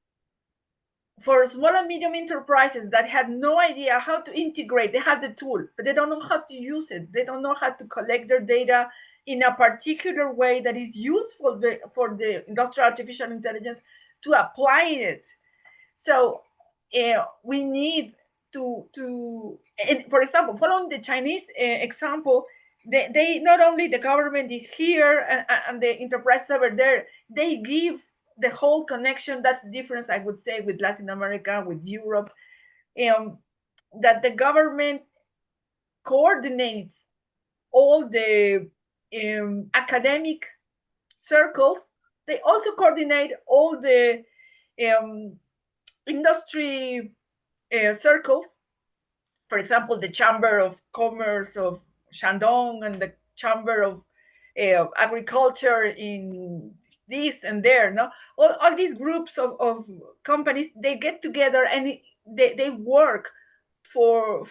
for small and medium enterprises that had no idea how to integrate, they had the tool, but they don't know how to use it. They don't know how to collect their data in a particular way that is useful for the industrial artificial intelligence to apply it. So we need to and for example, following the Chinese example, they not only the government is here and the enterprises over there, they give the whole connection. That's the difference, I would say, with Latin America, with Europe, that the government coordinates all the academic circles. They also coordinate all the industry circles. For example, the Chamber of Commerce of Shandong and the Chamber of Agriculture in this and there. No, all these groups of companies, they get together and they work for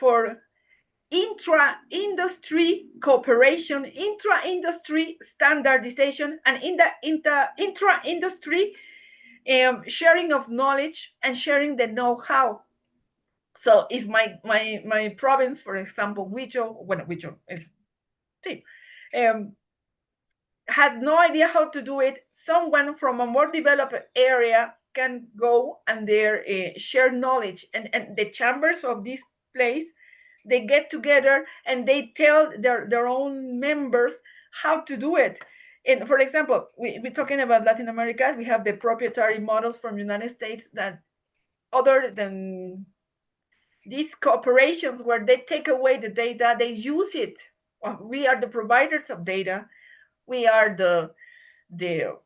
intra-industry cooperation, intra-industry standardization, and in the intra-industry sharing of knowledge and sharing the know-how. So if my province, for example, Huicho has no idea how to do it, someone from a more developed area can go and share knowledge, and the chambers of this place, they get together and they tell their own members how to do it. And for example, we're talking about Latin America, we have the proprietary models from the United States that, other than these corporations where they take away the data, they use it. We are the providers of data. We are the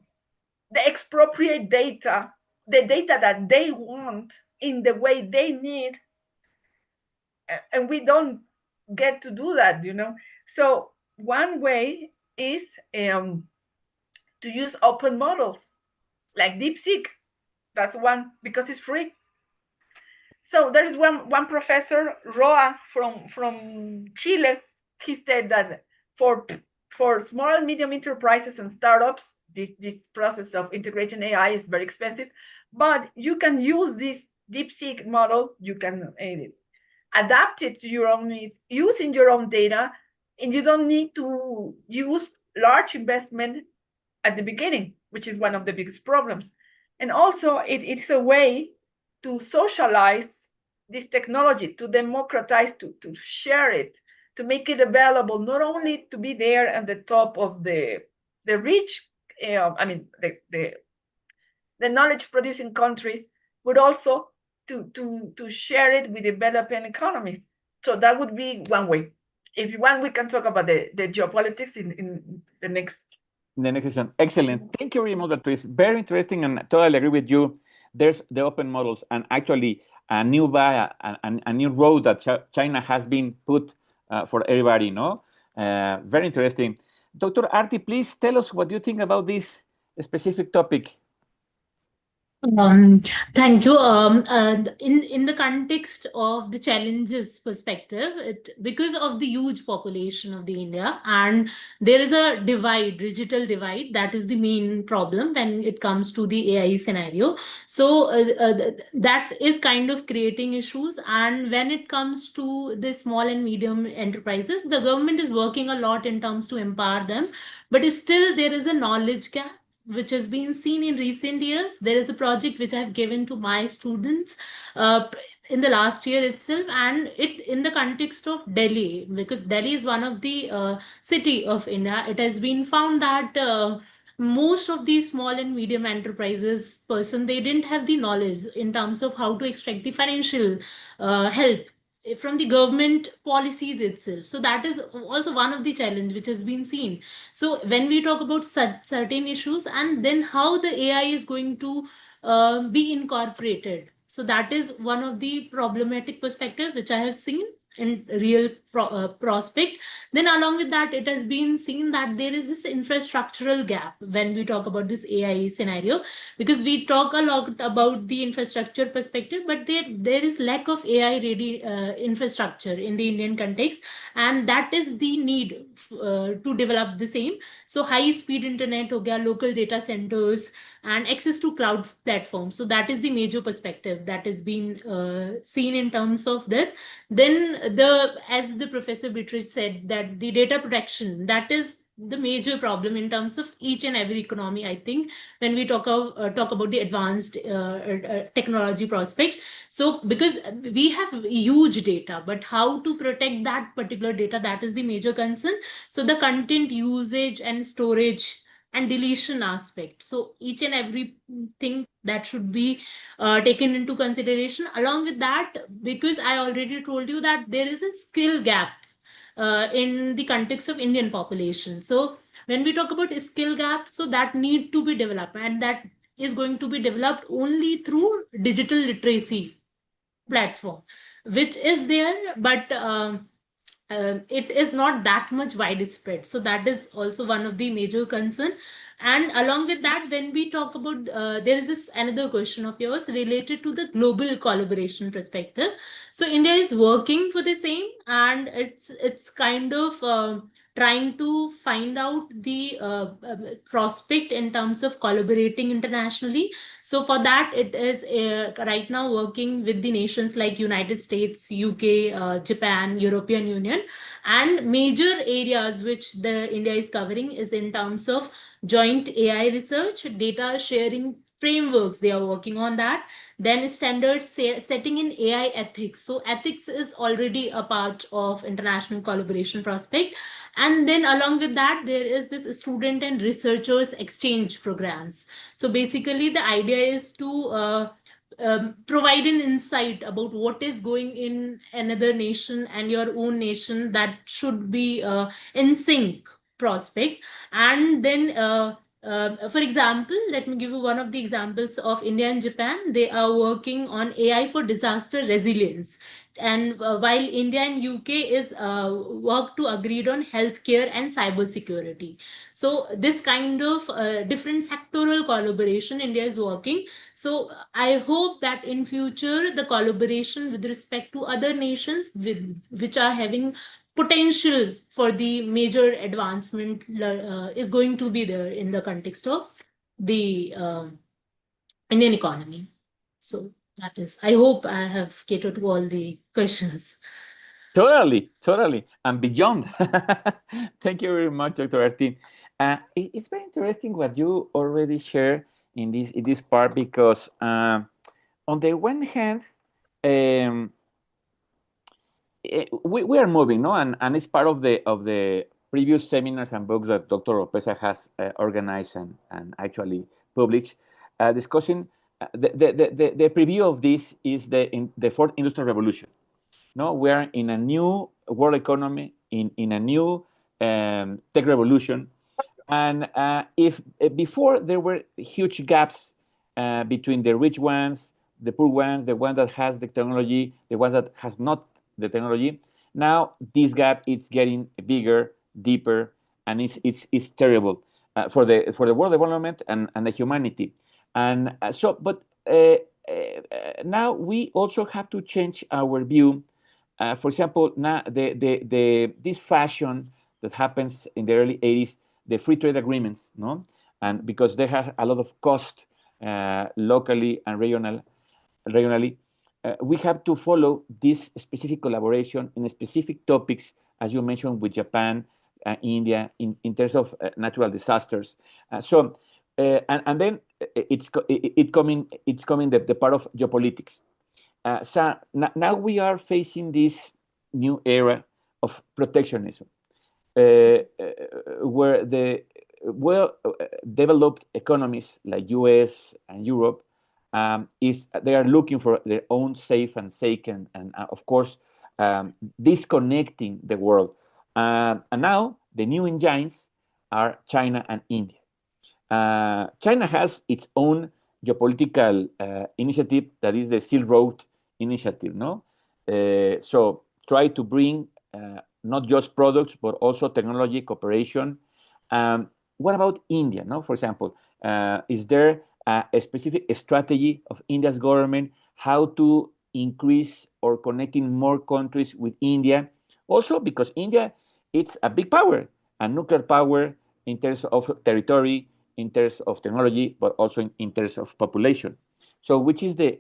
expropriate data, the data that they want in the way they need, and we don't get to do that, So one way is to use open models like DeepSeek. That's one, because it's free. So there's one professor, Roa, from Chile. He said that for small and medium enterprises and startups, this process of integrating AI is very expensive, but you can use this DeepSeek model. You can adapt it to your own needs, using your own data, and you don't need to use large investment at the beginning, which is one of the biggest problems. And also, it's a way to socialize this technology, to democratize, to share it, to make it available, not only to be there at the top of the rich, the knowledge producing countries, but also to share it with developing economies. So that would be one way. If you want, we can talk about the geopolitics in the next. In the next session. Excellent. Thank you very much, Beatriz. Very interesting, and totally agree with you. There's the open models, and actually a new road that China has been put for everybody. Very interesting. Dr. Arti, please tell us what you think about this specific topic? Thank you. In the context of the challenges perspective, because of the huge population of the India, and there is a divide, digital divide, that is the main problem when it comes to the AI scenario. So that is kind of creating issues. And when it comes to the small and medium enterprises, the government is working a lot in terms to empower them, but still there is a knowledge gap which has been seen in recent years. There is a project which I've given to my students in the last year itself, and it in the context of Delhi, because Delhi is one of the city of India. It has been found that most of these small and medium enterprises person, they didn't have the knowledge in terms of how to extract the financial help from the government policies itself. So that is also one of the challenge which has been seen. So when we talk about certain issues, and then how the AI is going to be incorporated, so that is one of the problematic perspective which I have seen in real prospect. Then along with that, it has been seen that there is this infrastructural gap when we talk about this AI scenario, because we talk a lot about the infrastructure perspective, but there is lack of AI ready infrastructure in the Indian context, and that is the need to develop the same. So high speed internet ho gaya, local data centers, and access to cloud platforms. So that is the major perspective that is being seen in terms of this. Then as the Professor Beatrice said, that the data protection, that is the major problem in terms of each and every economy, I think, when we talk about the advanced technology prospects. So because we have huge data, but how to protect that particular data, that is the major concern. So the content usage and storage and deletion aspect, so each and every thing that should be taken into consideration. Along with that, because I already told you that there is a skill gap in the context of Indian population. So when we talk about skill gap, so that need to be developed, and that is going to be developed only through digital literacy platform, which is there, but it is not that much widespread. So that is also one of the major concern. And along with that, when we talk about, there is this another question of yours related to the global collaboration perspective. So India is working for the same, and it's kind of trying to find out the prospect in terms of collaborating internationally. So for that, it is right now working with the nations like United States, UK, Japan, European Union, and major areas which the India is covering is in terms of joint AI research, data sharing frameworks. They are working on that. Then standards setting in AI ethics. So ethics is already a part of international collaboration prospect. And then along with that, there is this student and researchers exchange programs. So basically, the idea is to provide an insight about what is going in another nation and your own nation, that should be in sync prospect. And then for example, let me give you one of the examples of India and Japan. They are working on AI for disaster resilience. And while India and UK is work to agreed on healthcare and cyber security. So this kind of different sectoral collaboration India is working. So I hope that in future, the collaboration with respect to other nations which are having potential for the major advancement is going to be there in the context of the Indian economy. So that is, I hope I have catered to all the questions. Totally, totally, and beyond. Thank you very much, Dr. Artin. It's very interesting what you already share in this part, because on the one hand, um, we are moving, no, and it's part of the previous seminars and books that Dr. Opesa has organized and actually published, discussing the preview of this is the fourth industrial revolution. No, we are in a new world economy, in a new tech revolution, and if before there were huge gaps between the rich ones, the poor ones, the one that has the technology, the one that has not the technology, now this gap is getting bigger, deeper, and it's terrible. for the world development and the humanity. And but now we also have to change our view. For example, now this fashion that happens in the early 80s, the free trade agreements, no, and because they have a lot of cost locally and regionally, we have to follow this specific collaboration in specific topics, as you mentioned, with Japan, India, in terms of natural disasters. And then it's coming the part of geopolitics. So now we are facing this new era of protectionism, where the well-developed economies like US and Europe they are looking for their own safe and sacred and of course disconnecting the world. And now the new engines are China and India. China has its own geopolitical initiative that is the Silk Road Initiative, no? So try to bring not just products but also technology cooperation. What about India? No, for example, is there a specific strategy of India's government how to increase or connecting more countries with India? Also, because India it's a big power, a nuclear power in terms of territory, in terms of technology, but also in terms of population. So, which is the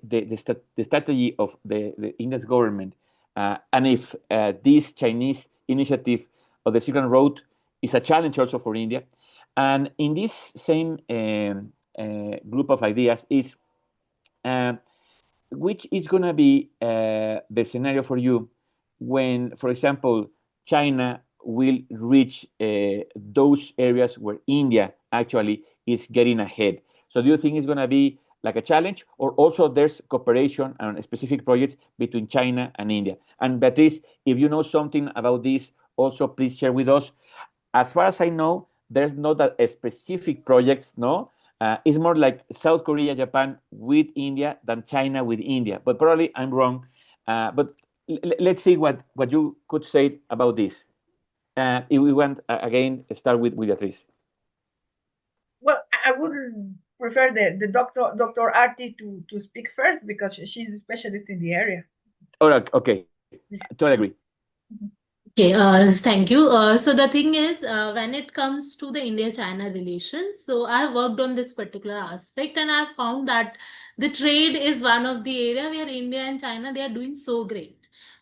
strategy of the India's government? And if this Chinese initiative of the Silk Road is a challenge also for India. And in this same group of ideas is which is going to be the scenario for you when, for example, China will reach those areas where India actually is getting ahead. So do you think it's going to be like a challenge, or also there's cooperation on specific projects between China and India? And Beatriz, if you know something about this, also please share with us. As far as I know, there's not a specific projects, no? It's more like South Korea, Japan with India than China with India. But probably I'm wrong. But let's see what you could say about this. If we want, again, start with Beatriz. Well, I would prefer the Dr. Arti to speak first because she's a specialist in the area. All right, okay, totally agree. Okay, thank you. So the thing is, when it comes to the India-China relations, so I worked on this particular aspect and I found that the trade is one of the area where India and China, they are doing so great.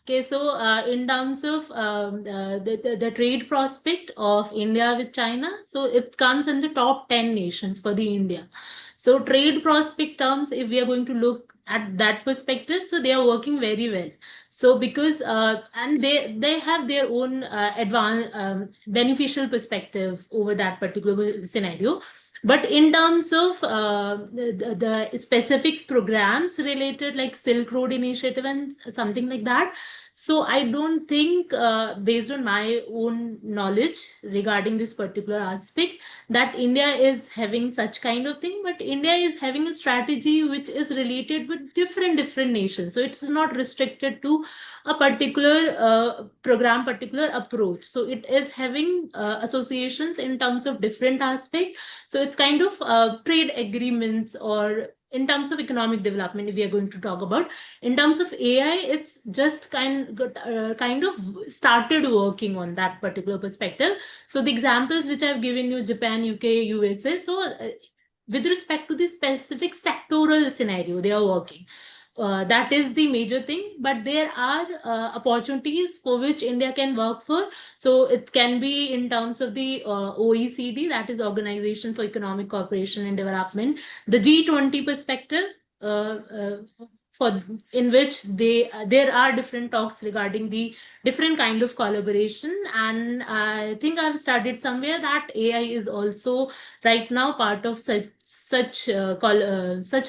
Okay, so in terms of the trade prospect of India with China, so it comes in the top 10 nations for the India. So trade prospect terms, if we are going to look at that perspective, so they are working very well. So because and they have their own beneficial perspective over that particular scenario. But in terms of the specific programs related like Silk Road Initiative and something like that, so I don't think, based on my own knowledge regarding this particular aspect, that India is having such kind of thing. But India is having a strategy which is related with different nations. So it's not restricted to a particular program, particular approach. So it is having associations in terms of different aspects. So it's kind of trade agreements, or in terms of economic development, if we are going to talk about. In terms of AI, it's just kind of started working on that particular perspective. So the examples which I've given you, Japan, UK, USA, so with respect to the specific sectoral scenario, they are working. That is the major thing, but there are opportunities for which India can work for. So it can be in terms of the OECD, that is Organization for Economic Cooperation and Development, the G20 perspective, for in which there are different talks regarding the different kind of collaboration. And I think I've studied somewhere that AI is also right now part of such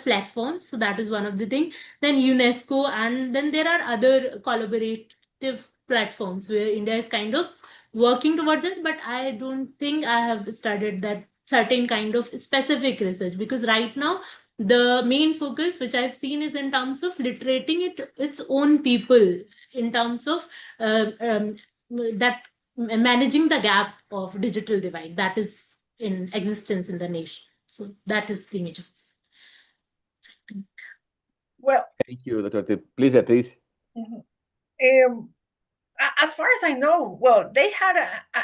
platforms. So that is one of the thing. Then UNESCO, and then there are other collaborative platforms where India is kind of working toward it. But I don't think I have studied that certain kind of specific research, because right now the main focus which I've seen is in terms of literating its own people, in terms of that managing the gap of digital divide. That is in existence in the nation. So that is the major vision. Well, Thank you, Dr. Ortiz. Please, Beatriz. As far as I know, well, they had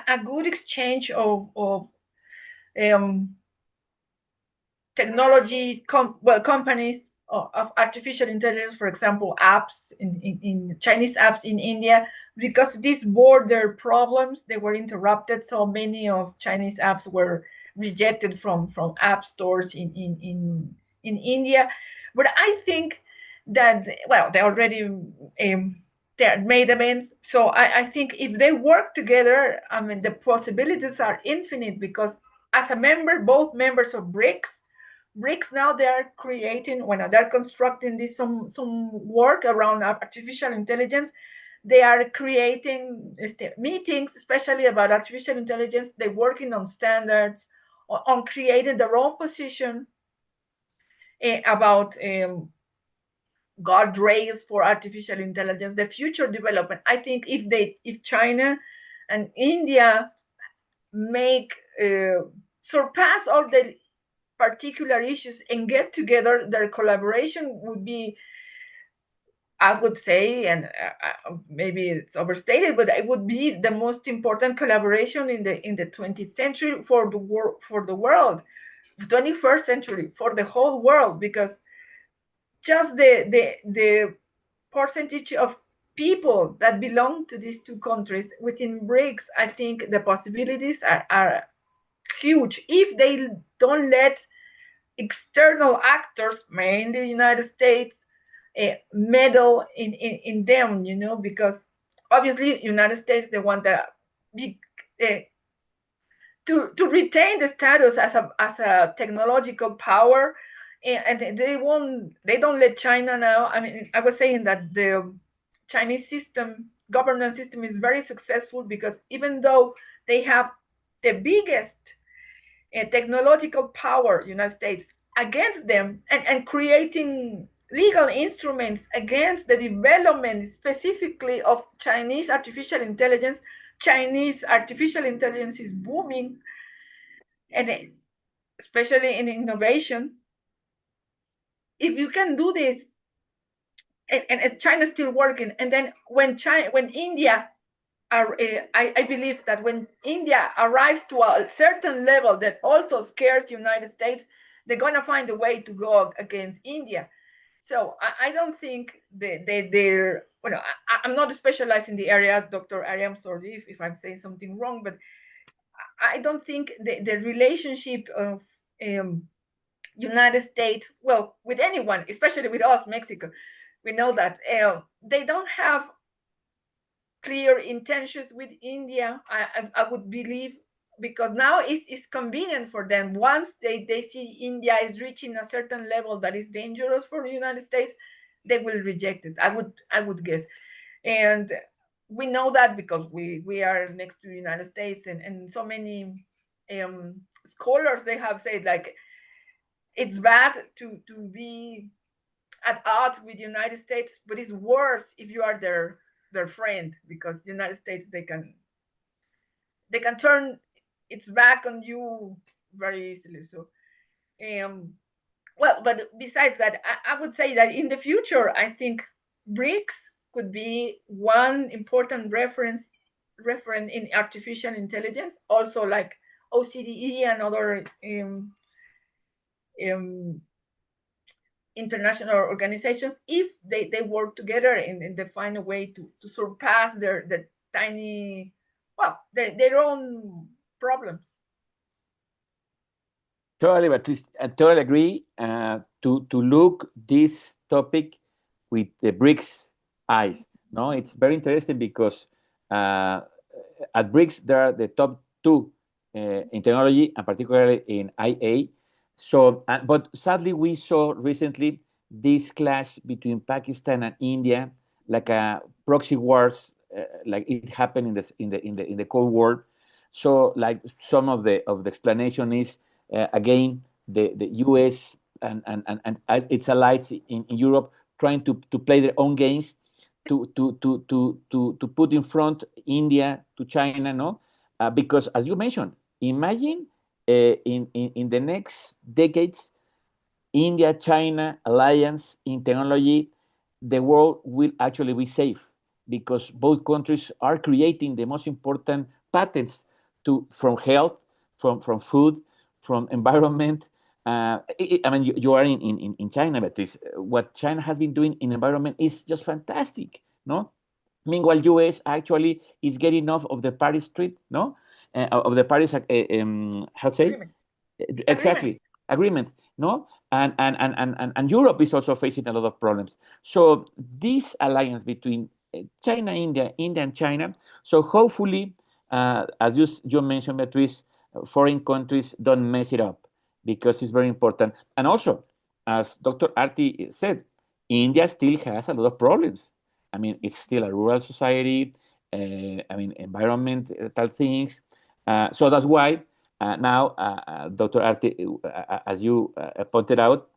a good exchange of technology companies of artificial intelligence, for example, apps in Chinese apps in India, because these border problems, they were interrupted. So many of Chinese apps were rejected from app stores in India. But I think that, well, they already they made amends. So I think if they work together, I mean, the possibilities are infinite, because as a member, both members of BRICS now, they are creating, when they're constructing this some work around artificial intelligence. They are creating meetings, especially about artificial intelligence. They're working on standards, on creating their own position about guardrails for artificial intelligence, the future development. I think if China and India make surpass all the particular issues and get together, their collaboration would be, I would say, and maybe it's overstated, but it would be the most important collaboration in the 20th century for the world, 21st century for the whole world, because just the percentage of people that belong to these two countries within BRICS, I think the possibilities are huge if they don't let external actors, mainly the United States, meddle in them, because obviously United States, they want to retain the status as a technological power, and they don't let China now. I mean, I was saying that the Chinese governance system is very successful, because even though they have the biggest technological power, United States, against them, and creating legal instruments against the development specifically of Chinese artificial intelligence. Chinese artificial intelligence is booming, and especially in innovation. If you can do this, and China's still working, and then when India I believe that when India arrives to a certain level that also scares United States, they're going to find a way to go against India. So I don't think they're, I'm not specialized in the area, Dr. Ari, I'm sorry if I'm saying something wrong, but I don't think the relationship of United States, well, with anyone, especially with us, Mexico, we know that they don't have clear intentions with India, I would believe, because now it's convenient for them. Once they see India is reaching a certain level that is dangerous for the United States, they will reject it. I would guess. And we know that because we are next to the United States, and so many scholars, they have said, like, it's bad to be at odds with the United States, but it's worse if you are their friend, because the United States, they can turn its back on you very easily. So well, but besides that, I would say that in the future, I think BRICS could be one important reference in artificial intelligence, also like OCDE and other international organizations, if they work together and they find a way to surpass their tiny, well, their own problems. Totally, Beatriz, I totally agree. To look this topic with the BRICS eyes, no, it's very interesting because at BRICS there are the top two in technology, and particularly in IA. So, but sadly, we saw recently this clash between Pakistan and India, like a proxy wars, like it happened in the Cold War. So, like some of the explanation is again the U.S. and its allies in Europe trying to play their own games to put in front India to China, no, because as you mentioned, imagine in the next decades, India-China alliance in technology, the world will actually be safe because both countries are creating the most important patents from health, from food, from environment. I mean, you are in China, but what China has been doing in environment is just fantastic, no? Meanwhile, US actually is getting off of the Paris Street, no? Of the Paris, how to say? Agreement. Exactly, agreement, no? And Europe is also facing a lot of problems. So this alliance between China, India and China, so hopefully, as you mentioned, Beatrice, foreign countries don't mess it up because it's very important. And also, as Dr. Arti said, India still has a lot of problems. I mean, it's still a rural society. I mean, environmental things. So that's why now, Dr. Arti, as you pointed out,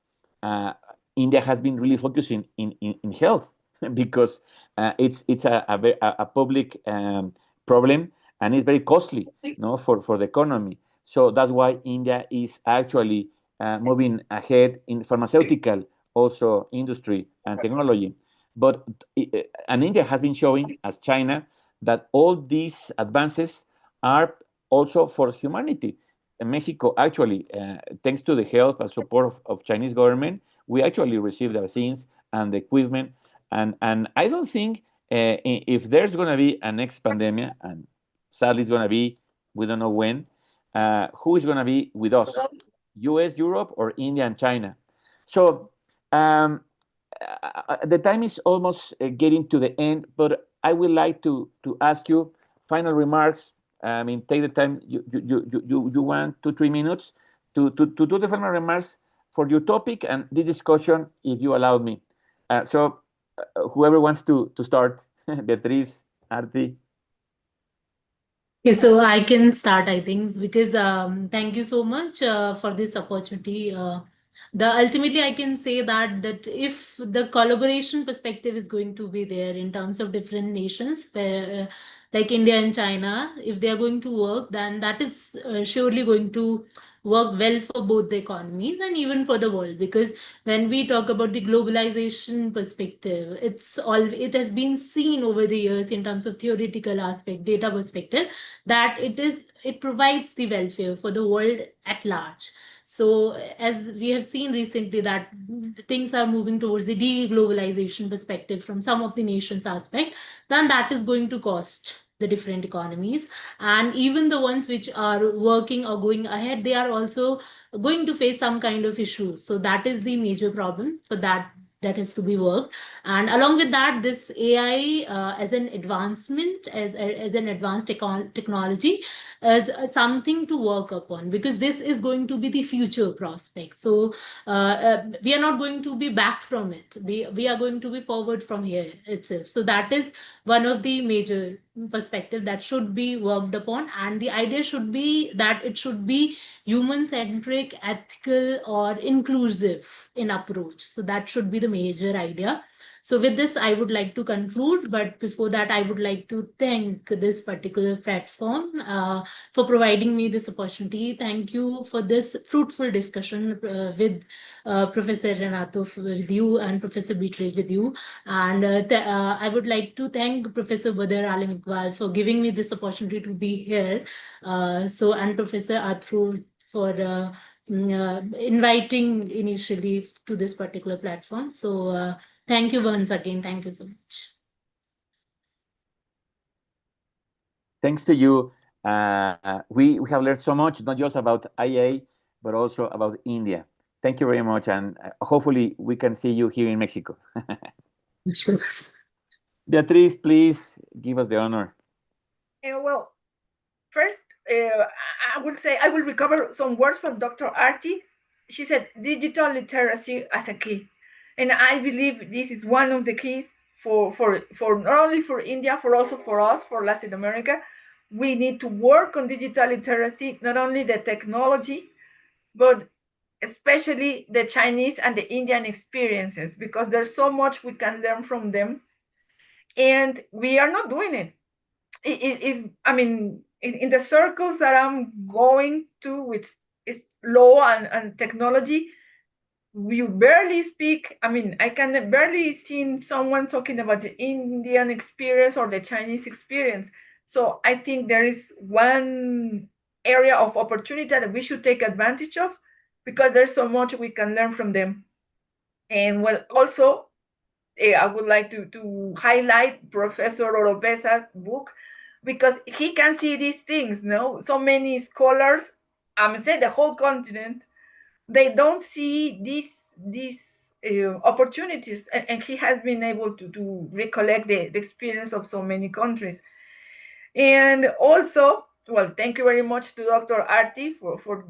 India has been really focusing in health because it's a public problem and it's very costly, no, for the economy. So that's why India is actually moving ahead in pharmaceutical also industry and technology. But and India has been showing, as China, that all these advances are also for humanity. And Mexico actually, thanks to the help and support of Chinese government, we actually received the vaccines and the equipment. And I don't think if there's going to be a next pandemic, and sadly it's going to be, we don't know when, who is going to be with us? US, Europe, or India and China? So the time is almost getting to the end, but I would like to ask you final remarks. I mean, take the time you want 2-3 minutes to do the final remarks for your topic and this discussion, if you allow me. So whoever wants to start, Beatriz, Arti. Okay, so I can start, I think, because thank you so much for this opportunity. The ultimately, I can say that if the collaboration perspective is going to be there in terms of different nations, where like India and China, if they are going to work, then that is surely going to work well for both the economies and even for the world. Because when we talk about the globalization perspective, it has been seen over the years in terms of theoretical aspect, data perspective, that it provides the welfare for the world at large. So as we have seen recently that things are moving towards the de-globalization perspective from some of the nations aspect, then that is going to cost the different economies, and even the ones which are working or going ahead, they are also going to face some kind of issues. So that is the major problem for that has to be worked. And along with that, this AI as an advancement, as an advanced technology, as something to work upon, because this is going to be the future prospect. So we are not going to be back from it. We are going to be forward from here itself. So that is one of the major perspective that should be worked upon, and the idea should be that it should be human-centric, ethical, or inclusive in approach. So that should be the major idea. So with this, I would like to conclude, but before that, I would like to thank this particular platform for providing me this opportunity. Thank you for this fruitful discussion with Professor Renato, with you, and Professor Beatrice with you. And I would like to thank Professor Badr Alim Iqbal for giving me this opportunity to be here. And Professor Athru for inviting initially to this particular platform. So thank you once again. Thank you so much. Thanks to you. We have learned so much, not just about IA, but also about India. Thank you very much, and hopefully we can see you here in Mexico. Sure. Beatriz, please give us the honor. Well, first, I will say I will recover some words from Dr. Arti. She said digital literacy as a key. And I believe this is one of the keys for not only for India, for also for us, for Latin America. We need to work on digital literacy, not only the technology, but especially the Chinese and the Indian experiences, because there's so much we can learn from them. And we are not doing it. If I mean, in the circles that I'm going to, with is law and technology, you barely speak. I mean, I can barely see someone talking about the Indian experience or the Chinese experience. So I think there is one area of opportunity that we should take advantage of, because there's so much we can learn from them. And well, also, I would like to highlight Professor Oropesa's book, because he can see these things. No, so many scholars, I'm saying the whole continent, they don't see these opportunities, and he has been able to recollect the experience of so many countries. And also, well, thank you very much to Dr. Arti for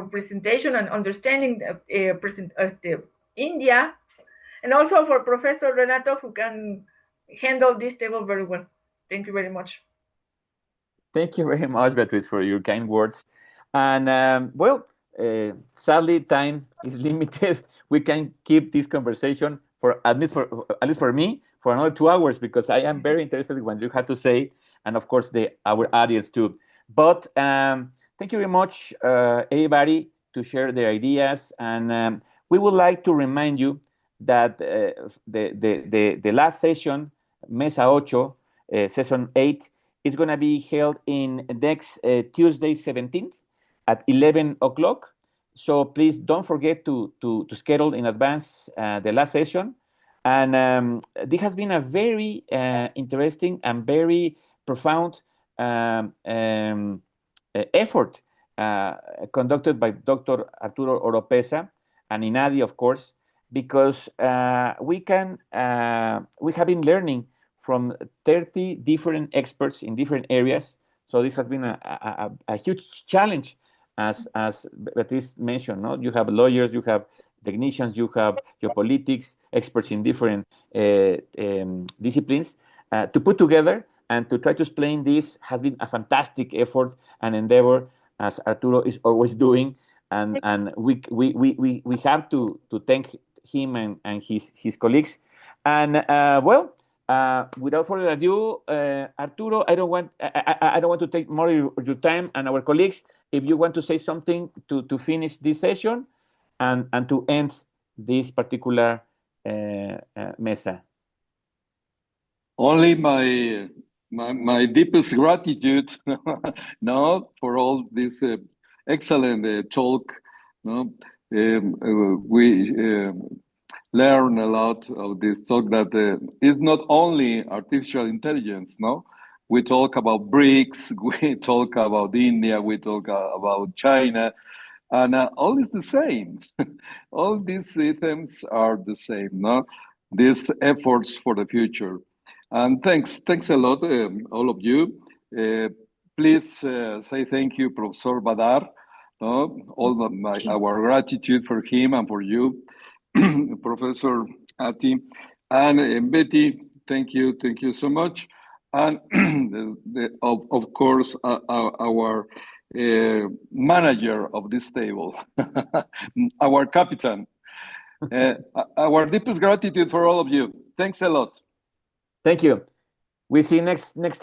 presentation and understanding the India, and also for Professor Renato, who can handle this table very well. Thank you very much. Thank you very much, Beatriz, for your kind words. And well, sadly, time is limited. We can keep this conversation for at least for me for another 2 hours, because I am very interested in what you have to say, and of course our audience too. But thank you very much, everybody, to share their ideas, and we would like to remind you that the last session, Mesa 8, session 8, is going to be held in next Tuesday, 17th at 11 o'clock. So please don't forget to schedule in advance the last session. And this has been a very interesting and very profound effort conducted by Dr. Arturo Oropesa and INADI, of course, because we have been learning from 30 different experts in different areas. So this has been a huge challenge, as Beatriz mentioned. No? You have lawyers, you have technicians, you have geopolitics experts in different disciplines. To put together and to try to explain this has been a fantastic effort and endeavor, as Arturo is always doing. And we have to thank him and his colleagues. And well, without further ado, Arturo, I don't want to take more of your time, and our colleagues, if you want to say something to finish this session and to end this particular mesa. Only my deepest gratitude no, for all this excellent talk. No? We learn a lot of this talk that is not only artificial intelligence. No, we talk about BRICS, we talk about India, we talk about China, and all is the same. All these items are the same. No, these efforts for the future. And thanks a lot, all of you. Please say thank you, Professor Badar. Our gratitude for him and for you, Professor Ati, and Betty. Thank you so much. And of course, our manager of this table, our captain. Our deepest gratitude for all of you. Thanks a lot. Thank you. We see you next